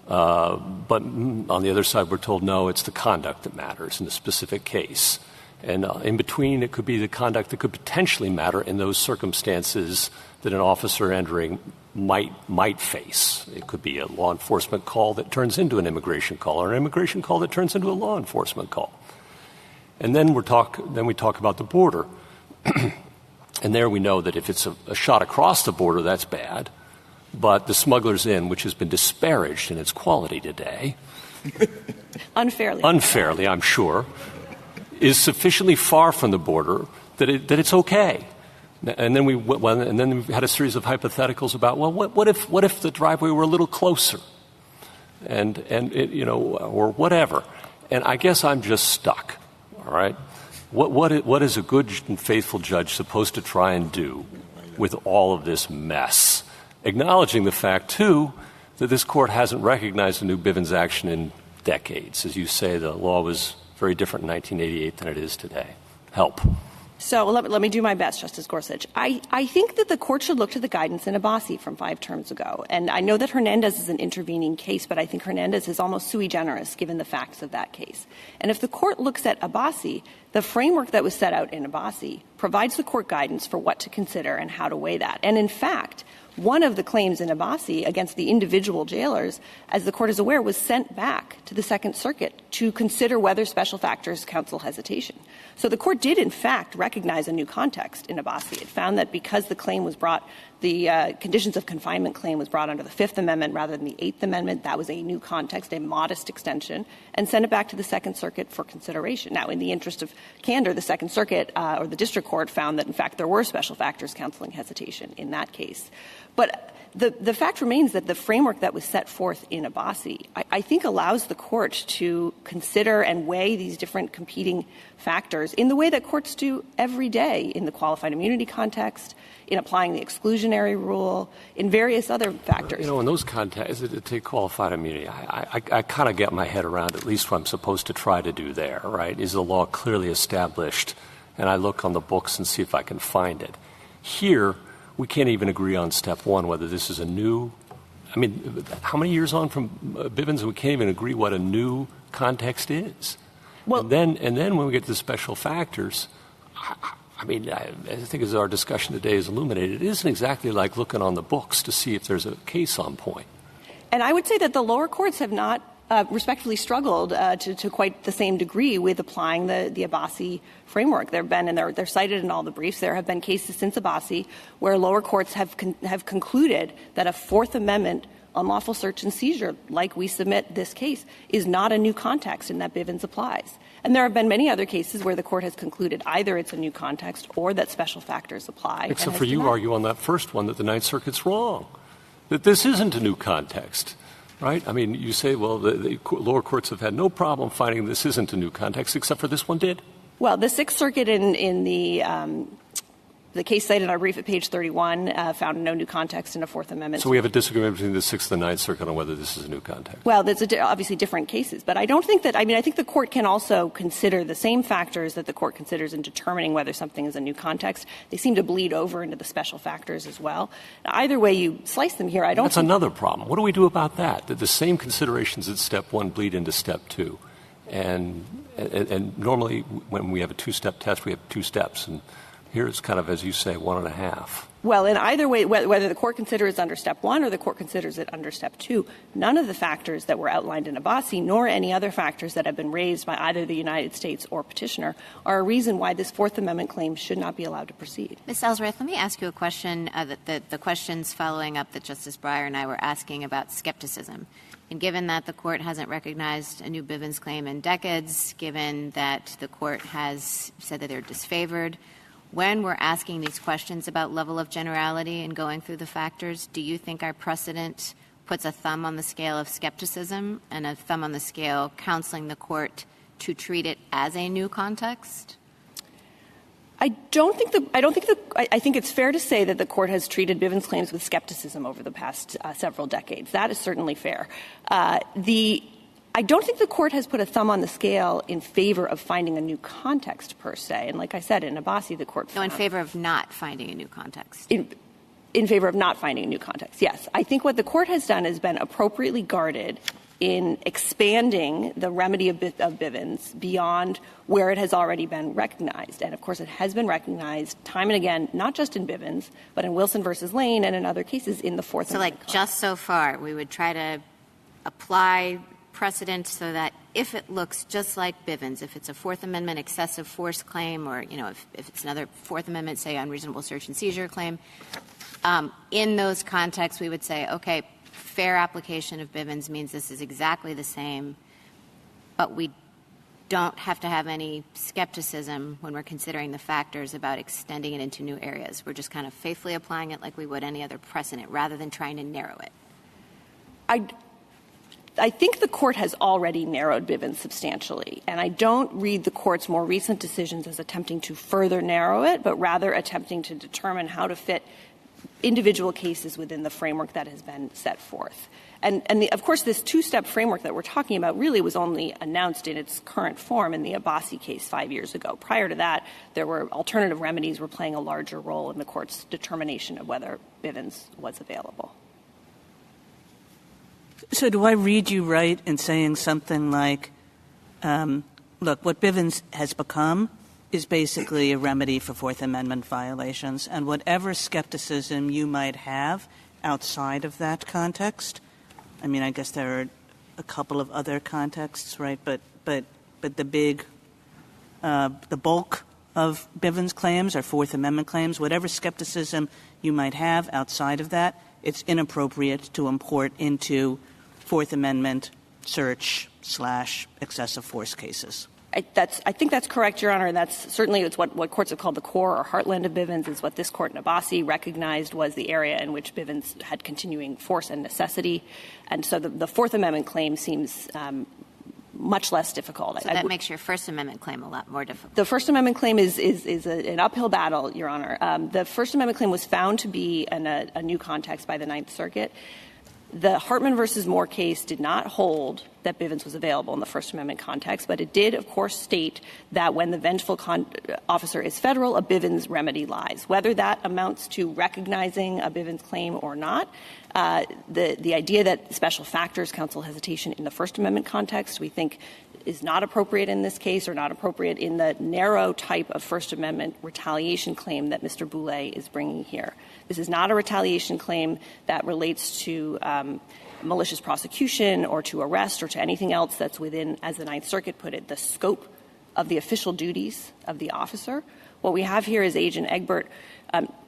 Speaker 9: But on the other side, we're told, no, it's the conduct that matters in the specific case. And in between, it could be the conduct that could potentially matter in those circumstances that an officer entering might face. It could be a law enforcement call that turns into an immigration call, or an immigration call that turns into a law enforcement call. And then we talk about the border. And there we know that if it's a shot across the border, that's bad. But the Smugglers Inn, which has been disparaged in its quality today, unfairly, I'm sure, is sufficiently far from the border that it's okay. And then we had a series of hypotheticals about, well, what if the driveway were a little closer, and or whatever. And I guess I'm just stuck. All right, what is a good and faithful judge supposed to try and do with all of this mess? Acknowledging the fact, too, that this Court hasn't recognized a new Bivens action in decades. As you say, the law was very different in 1988 than it is today. Help.
Speaker 11: So let me do my best, Justice Gorsuch. I think that the Court should look to the guidance in Abbasi from 5 terms ago. And I know that Hernandez is an intervening case, but I think Hernandez is almost sui generis given the facts of that case. And if the Court looks at Abbasi, the framework that was set out in Abbasi provides the Court guidance for what to consider and how to weigh that. And in fact, one of the claims in Abbasi against the individual jailers, as the Court is aware, was sent back to the Second Circuit to consider whether special factors counsel hesitation. So the Court did, in fact, recognize a new context in Abbasi. It found that because the claim was brought, the conditions of confinement claim was brought under the Fifth Amendment rather than the Eighth Amendment, that was a new context, a modest extension, and sent it back to the Second Circuit for consideration. Now, in the interest of candor, the Second Circuit or the District Court court found that, in fact, there were special factors counseling hesitation in that case. But the fact remains that the framework that was set forth in Abbasi, I think, allows the court to consider and weigh these different competing factors in the way that courts do every day in the qualified immunity context, in applying the exclusionary rule, in various other factors.
Speaker 9: You know, in those contexts, to take qualified immunity, I kind of get my head around at least what I'm supposed to try to do there, right? Is the law clearly established? And I look on the books and see if I can find it. Here, we can't even agree on step one, whether this is a new – I mean, how many years on from Bivens and we can't even agree what a new context is? Well, and then when we get to the special factors, I think as our discussion today is illuminated, it isn't exactly like looking on the books to see if there's a case on point.
Speaker 11: And I would say that the lower courts have not respectfully struggled to quite the same degree with applying the Abbasi framework. There have been, and they're cited in all the briefs, there have been cases since Abbasi where lower courts have concluded that a Fourth Amendment unlawful search and seizure, like we submit this case, is not a new context and that Bivens applies. And there have been many other cases where the court has concluded either it's a new context or that special factors apply.
Speaker 9: Except for you argue on that first one that the Ninth Circuit's wrong, that this isn't a new context. Right? I mean, you say, well, the lower courts have had no problem finding this isn't a new context, except for this one did?
Speaker 11: Well, the Sixth Circuit in the case cited in our brief at page 31 found no new context in a Fourth Amendment.
Speaker 9: So we have a disagreement between the Sixth and the Ninth Circuit on whether this is a new context.
Speaker 11: Well, there's obviously different cases. But I don't think that – I think the court can also consider the same factors that the court considers in determining whether something is a new context. They seem to bleed over into the special factors as well. Now, either way you slice them here, I don't –
Speaker 9: That's another problem. What do we do about that? That the same considerations at step one bleed into step two. And normally when we have a two-step test, we have two steps. And here it's kind of, as you say, 1.5.
Speaker 11: Well, in either way, whether the court considers it under step one or the court considers it under step two, none of the factors that were outlined in Abbasi, nor any other factors that have been raised by either the United States or petitioner, are a reason why this Fourth Amendment claim should not be allowed to proceed.
Speaker 6: Ms. Ellsworth, let me ask you a question, the questions following up that Justice Breyer and I were asking about skepticism. And given that the court hasn't recognized a new Bivens claim in decades, given that the court has said that they're disfavored, when we're asking these questions about level of generality and going through the factors, do you think our precedent puts a thumb on the scale of skepticism and a thumb on the scale counseling the court to treat it as a new context?
Speaker 11: I think it's fair to say that the court has treated Bivens claims with skepticism over the past several decades. That is certainly fair. I don't think the court has put a thumb on the scale in favor of finding a new context per se. And like I said, in Abbasi, the court found—
Speaker 6: No, in favor of not finding a new context.
Speaker 11: In favor of not finding a new context, yes. I think what the court has done has been appropriately guarded in expanding the remedy of Bivens beyond where it has already been recognized. And, of course, it has been recognized time and again, not just in Bivens, but in Wilson v. Lane and in other cases in the Fourth Amendment.
Speaker 6: So, just so far, we would try to apply precedent so that if it looks just like Bivens, if it's a Fourth Amendment excessive force claim or, if it's another Fourth Amendment, say, unreasonable search and seizure claim, in those contexts we would say, okay, fair application of Bivens means this is exactly the same, but we don't have to have any skepticism when we're considering the factors about extending it into new areas. We're just kind of faithfully applying it like we would any other precedent rather than trying to narrow it.
Speaker 11: I think the court has already narrowed Bivens substantially, and I don't read the court's more recent decisions as attempting to further narrow it, but rather attempting to determine how to fit individual cases within the framework that has been set forth. And of course, this two-step framework that we're talking about really was only announced in its current form in the Abbasi case 5 years ago. Prior to that, there were alternative remedies were playing a larger role in the court's determination of whether Bivens was available.
Speaker 7: So do I read you right in saying something like, look, what Bivens has become is basically a remedy for Fourth Amendment violations, and whatever skepticism you might have outside of that context, I mean, I guess there are a couple of other contexts, right, but the big, the bulk of Bivens claims are Fourth Amendment claims. Whatever skepticism you might have outside of that, it's inappropriate to import into Fourth Amendment search/excessive force cases.
Speaker 11: I think that's correct, Your Honor, and that's certainly it's what courts have called the core or heartland of Bivens. Is what this court in Abbasi recognized was the area in which Bivens had continuing force and necessity. And so the Fourth Amendment claim seems much less difficult.
Speaker 6: So that makes your First Amendment claim a lot more difficult.
Speaker 11: The First Amendment claim is an uphill battle, Your Honor. The First Amendment claim was found to be in a new context by the Ninth Circuit. The Hartman versus Moore case did not hold that Bivens was available in the First Amendment context, but it did, of course, state that when the vengeful officer is federal, a Bivens remedy lies. Whether that amounts to recognizing a Bivens claim or not, the idea that special factors counsel hesitation in the First Amendment context, we think, is not appropriate in this case or not appropriate in the narrow type of First Amendment retaliation claim that Mr. Boule is bringing here. This is not a retaliation claim that relates to malicious prosecution or to arrest or to anything else that's within, as the Ninth Circuit put it, the scope of the official duties of the officer. What we have here is Agent Egbert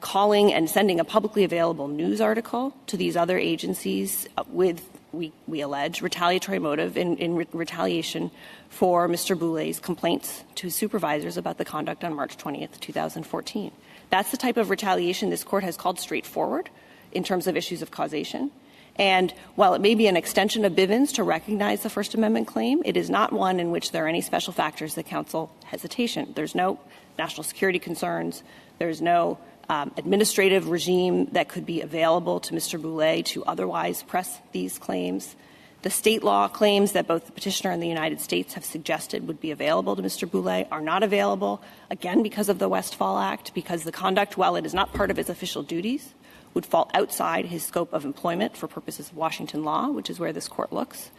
Speaker 11: calling and sending a publicly available news article to these other agencies with, we allege, retaliatory motive in retaliation for Mr. Boule's complaints to supervisors about the conduct on March 20th, 2014. That's the type of retaliation this court has called straightforward in terms of issues of causation. And while it may be an extension of Bivens to recognize the First Amendment claim, it is not one in which there are any special factors that counsel hesitation. There's no national security concerns. There's no administrative regime that could be available to Mr. Boule to otherwise press these claims. The state law claims that both the petitioner and the United States have suggested would be available to Mr. Boule are not available, again, because of the Westfall Act, because the conduct, while it is not part of his official duties, would fall outside his scope of employment for purposes of Washington law, which is where this court looks.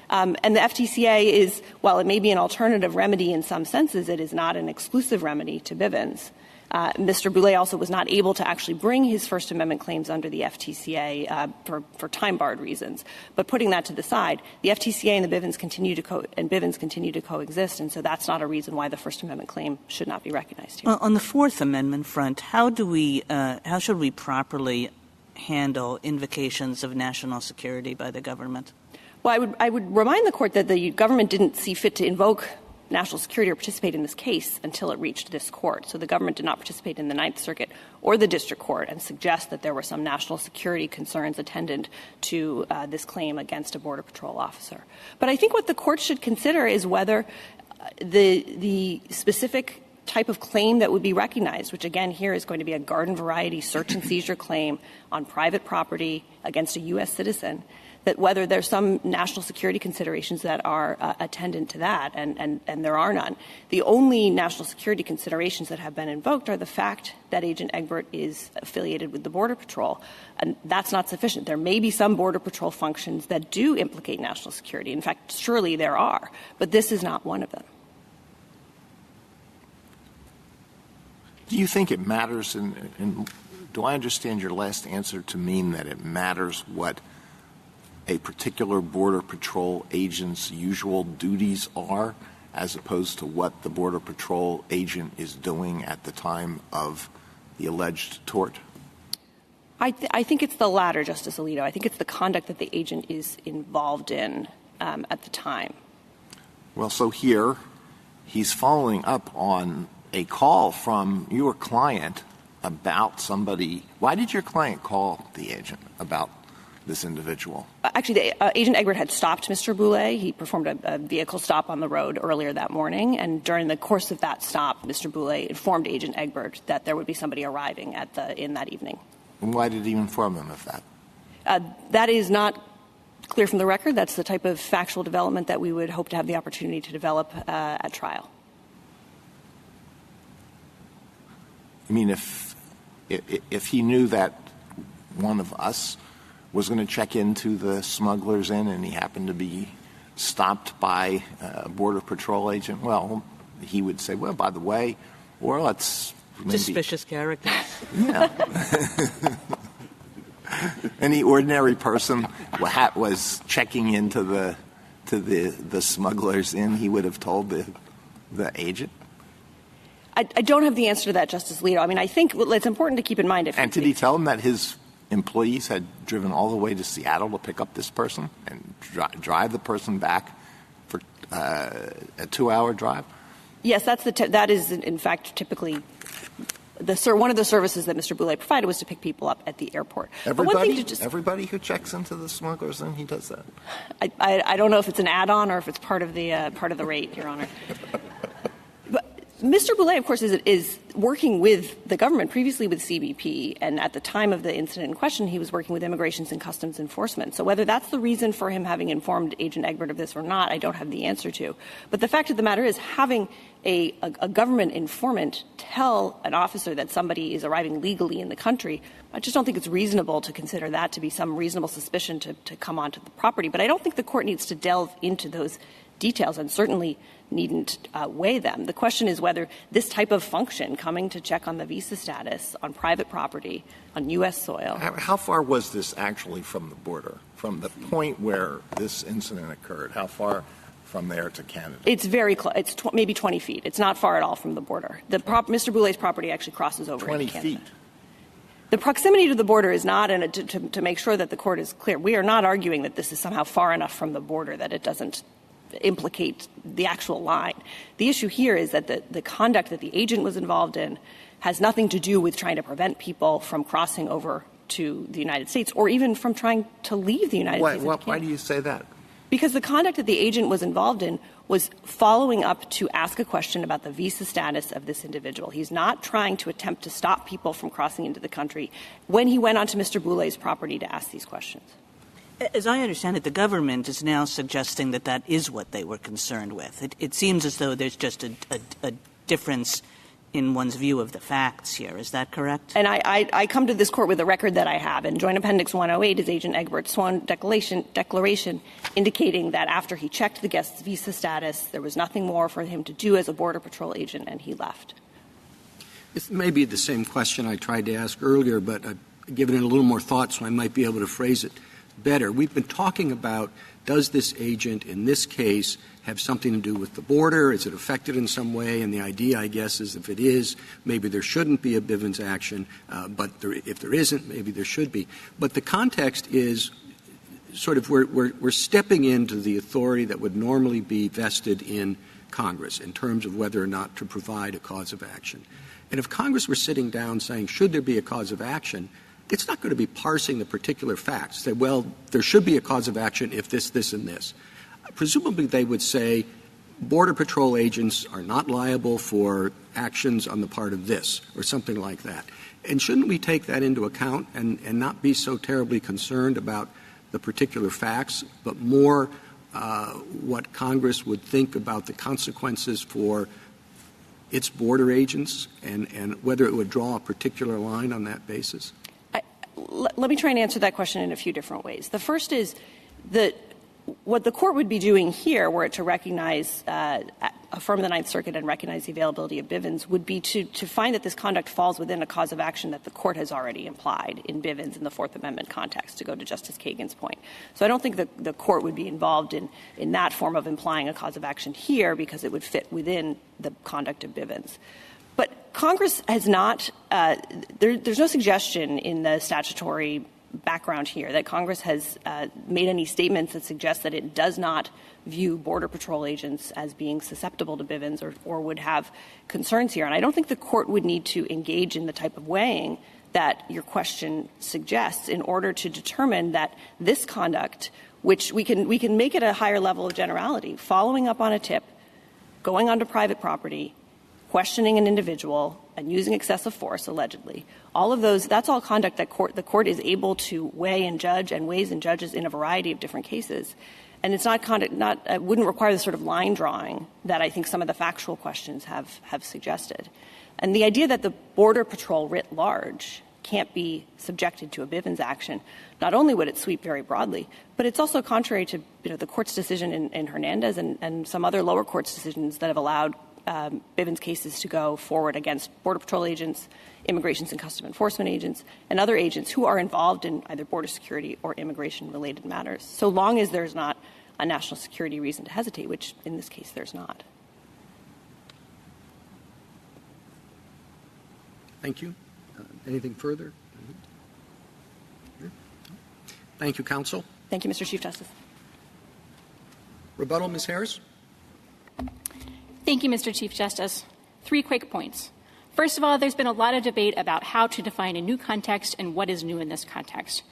Speaker 11: And the FTCA is, while it may be an alternative remedy in some senses, it is not an exclusive remedy to Bivens. Mr. Boule also was not able to actually bring his First Amendment claims under the FTCA for time-barred reasons. But putting that to the side, the FTCA and the Bivens continue to coexist, and so that's not a reason why the First Amendment claim should not be recognized here.
Speaker 7: Well, on the Fourth Amendment front, how should we properly handle invocations of national security by the government?
Speaker 11: Well, I would remind the court that the government didn't see fit to invoke national security or participate in this case until it reached this court. So the government did not participate in the Ninth Circuit or the district court and suggest that there were some national security concerns attendant to this claim against a Border Patrol officer. But I think what the court should consider is whether the specific type of claim that would be recognized, which again here is going to be a garden variety search and seizure claim on private property against a U.S. citizen, that whether there's some national security considerations that are attendant to that, and there are none. The only national security considerations that have been invoked are the fact that Agent Egbert is affiliated with the Border Patrol, and that's not sufficient. There may be some Border Patrol functions that do implicate national security. In fact, surely there are, but this is not one of them.
Speaker 12: Do you think it matters, and do I understand your last answer to mean that it matters what a particular Border Patrol agent's usual duties are, as opposed to what the Border Patrol agent is doing at the time of the alleged tort?
Speaker 11: I think it's the latter, Justice Alito. I think it's the conduct that the agent is involved in at the time.
Speaker 12: Well, so here he's following up on a call from your client about somebody. Why did your client call the agent about this individual?
Speaker 11: Actually, Agent Egbert had stopped Mr. Boule. He performed a vehicle stop on the road earlier that morning, and during the course of that stop, Mr. Boule informed Agent Egbert that there would be somebody arriving in that evening.
Speaker 12: And why did he inform him of that?
Speaker 11: That is not clear from the record. That's the type of factual development that we would hope to have the opportunity to develop at trial.
Speaker 12: I mean, if he knew that one of us was going to check into the Smugglers Inn and he happened to be stopped by a Border Patrol agent, well, he would say, well, by the way, or let's maybe
Speaker 7: suspicious characters.
Speaker 12: Yeah. Any ordinary person was checking into the Smugglers Inn, he would have told the agent?
Speaker 11: I don't have the answer to that, Justice Alito. I mean, I think it's important to keep in mind
Speaker 12: And did he tell him that his employees had driven all the way to Seattle to pick up this person and drive the person back for a 2-hour drive?
Speaker 11: Yes, that is, in fact, typically one of the services that Mr. Boule provided was to pick people up at the airport.
Speaker 12: Everybody who checks into the Smugglers Inn, he does that.
Speaker 11: I don't know if it's an add-on or if it's part of the rate, Your Honor. Mr. Boule, of course, is working with the government, previously with CBP, and at the time of the incident in question, he was working with Immigration and Customs Enforcement. So whether that's the reason for him having informed Agent Egbert of this or not, I don't have the answer to. But the fact of the matter is, having a government informant tell an officer that somebody is arriving legally in the country, I just don't think it's reasonable to consider that to be some reasonable suspicion to come onto the property. But I don't think the court needs to delve into those details, and certainly needn't weigh them. The question is whether this type of function, coming to check on the visa status on private property, on U.S. soil.
Speaker 12: How far was this actually from the border? From the point where this incident occurred, how far from there to Canada?
Speaker 11: It's very close. It's maybe 20 feet. It's not far at all from the border. Mr. Boule's property actually crosses over
Speaker 12: 20
Speaker 11: into Canada.
Speaker 12: feet?
Speaker 11: The proximity to the border is not, and to make sure that the court is clear, we are not arguing that this is somehow far enough from the border that it doesn't implicate the actual line. The issue here is that the conduct that the agent was involved in has nothing to do with trying to prevent people from crossing over to the United States or even from trying to leave the United States.
Speaker 12: Why do you say that?
Speaker 11: Because the conduct that the agent was involved in was following up to ask a question about the visa status of this individual. He's not trying to attempt to stop people from crossing into the country when he went onto Mr. Boule's property to ask these questions.
Speaker 7: As I understand it, the government is now suggesting that that is what they were concerned with. It seems as though there's just a difference in one's view of the facts here. Is that correct?
Speaker 11: And I come to this court with a record that I have. In Joint Appendix 108 is Agent Egbert's sworn declaration indicating that after he checked the guest's visa status, there was nothing more for him to do as a Border Patrol agent, and he left.
Speaker 1: It may be the same question I tried to ask earlier, but I've given it a little more thought, so I might be able to phrase it better. We've been talking about, does this agent in this case have something to do with the border? Is it affected in some way? And the idea, I guess, is if it is, maybe there shouldn't be a Bivens action, but if there isn't, maybe there should be. But the context is sort of we're stepping into the authority that would normally be vested in Congress in terms of whether or not to provide a cause of action. And if Congress were sitting down saying, should there be a cause of action, it's not going to be parsing the particular facts. Say, well, there should be a cause of action if this, this, and this. Presumably they would say Border Patrol agents are not liable for actions on the part of this or something like that. And shouldn't we take that into account and not be so terribly concerned about the particular facts, but more what Congress would think about the consequences for its border agents and whether it would draw a particular line on that basis?
Speaker 11: Let me try and answer that question in a few different ways. The first is that what the court would be doing here, were it to recognize, affirm the Ninth Circuit and recognize the availability of Bivens, would be to find that this conduct falls within a cause of action that the court has already implied in Bivens in the Fourth Amendment context, to go to Justice Kagan's point. So I don't think that the court would be involved in that form of implying a cause of action here because it would fit within the conduct of Bivens. But Congress has not there's no suggestion in the statutory background here that Congress has made any statements that suggest that it does not view Border Patrol agents as being susceptible to Bivens or would have concerns here. And I don't think the court would need to engage in the type of weighing that your question suggests in order to determine that this conduct, which we can make it a higher level of generality, following up on a tip, going onto private property, questioning an individual, and using excessive force, allegedly. All of those, that's all conduct that the court is able to weigh and judge and weighs and judges in a variety of different cases. And it's not conduct, wouldn't require the sort of line drawing that I think some of the factual questions have suggested. And the idea that the Border Patrol writ large can't be subjected to a Bivens action, not only would it sweep very broadly, but it's also contrary to the court's decision in Hernandez and some other lower court's decisions that have allowed Bivens cases to go forward against Border Patrol agents, Immigration and Customs Enforcement agents, and other agents who are involved in either border security or immigration-related matters, so long as there's not a national security reason to hesitate, which in this case there's not.
Speaker 1: Thank you. Anything further? Thank you, counsel.
Speaker 11: Thank you, Mr. Chief Justice.
Speaker 1: Rebuttal, Ms. Harris.
Speaker 2: Thank you, Mr. Chief Justice. 3 quick points. First of all, there's been a lot of debate about how to define a new context and what is new in this context.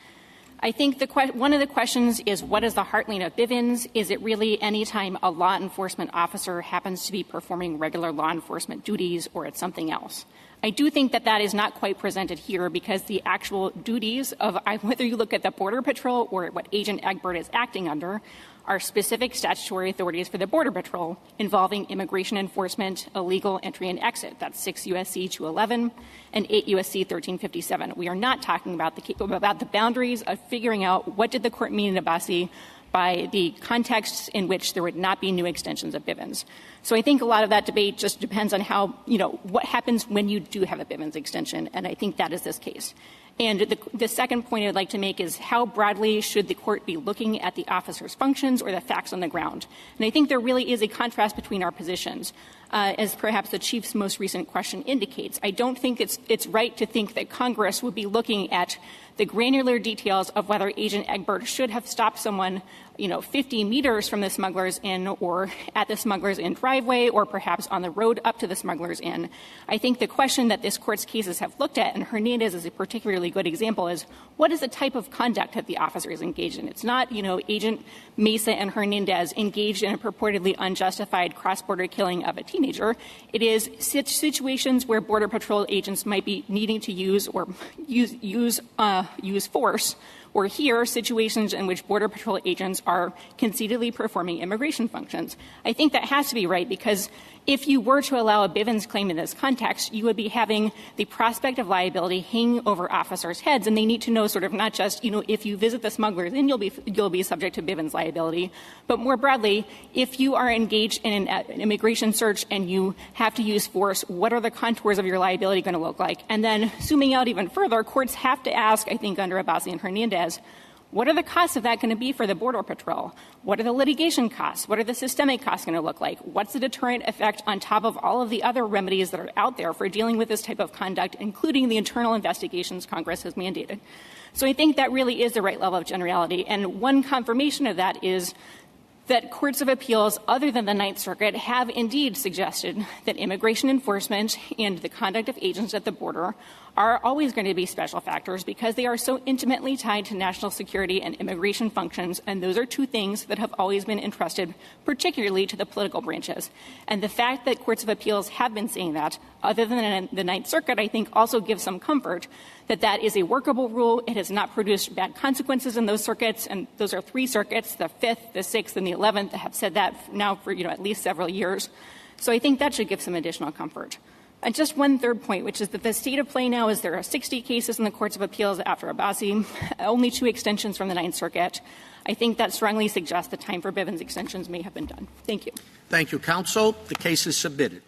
Speaker 2: I think one of the questions is, what is the heartland of Bivens? Is it really any time a law enforcement officer happens to be performing regular law enforcement duties, or it's something else? I do think that that is not quite presented here, because the actual duties of whether you look at the Border Patrol or what Agent Egbert is acting under are specific statutory authorities for the Border Patrol involving immigration enforcement, illegal entry and exit. That's 6 U.S.C. 211 and 8 U.S.C. 1357. We are not talking about the boundaries of figuring out what did the court mean in Abbasi by the contexts in which there would not be new extensions of Bivens. So I think a lot of that debate just depends on how, what happens when you do have a Bivens extension, and I think that is this case. And the second point I'd like to make is, how broadly should the court be looking at the officer's functions or the facts on the ground? And I think there really is a contrast between our positions, as perhaps the Chief's most recent question indicates. I don't think it's right to think that Congress would be looking at the granular details of whether Agent Egbert should have stopped someone 50 meters from the Smugglers Inn, or at the Smugglers Inn driveway, or perhaps on the road up to the Smugglers Inn. I think the question that this court's cases have looked at, and Hernandez is a particularly good example, is what is the type of conduct that the officer is engaged in? It's not, Agent Mesa and Hernandez engaged in a purportedly unjustified cross-border killing of a teenager. It is situations where Border Patrol agents might be needing to use force, or here, situations in which Border Patrol agents are conceitedly performing immigration functions. I think that has to be right, because if you were to allow a Bivens claim in this context, you would be having the prospect of liability hanging over officers' heads, and they need to know sort of not just, if you visit the Smugglers Inn, you'll be subject to Bivens liability, but more broadly, if you are engaged in an immigration search and you have to use force, what are the contours of your liability going to look like? And then, zooming out even further, courts have to ask, I think under Abbasi and Hernandez, what are the costs of that going to be for the Border Patrol? What are the litigation costs? What are the systemic costs going to look like? What's the deterrent effect on top of all of the other remedies that are out there for dealing with this type of conduct, including the internal investigations Congress has mandated? So I think that really is the right level of generality. And one confirmation of that is that courts of appeals other than the Ninth Circuit have indeed suggested that immigration enforcement and the conduct of agents at the border are always going to be special factors, because they are so intimately tied to national security and immigration functions, and those are two things that have always been entrusted particularly to the political branches. And the fact that courts of appeals have been saying that, other than the Ninth Circuit, I think also gives some comfort that that is a workable rule. It has not produced bad consequences in those circuits, and those are 3 circuits, the 5th, the 6th, and the 11th, that have said that now for at least several years. So I think that should give some additional comfort. And just one third point, which is that the state of play now is there are 60 cases in the courts of appeals after Abbasi, only 2 extensions from the Ninth Circuit. I think that strongly suggests the time for Bivens extensions may have been done. Thank you.
Speaker 1: Thank you, counsel. The case is submitted.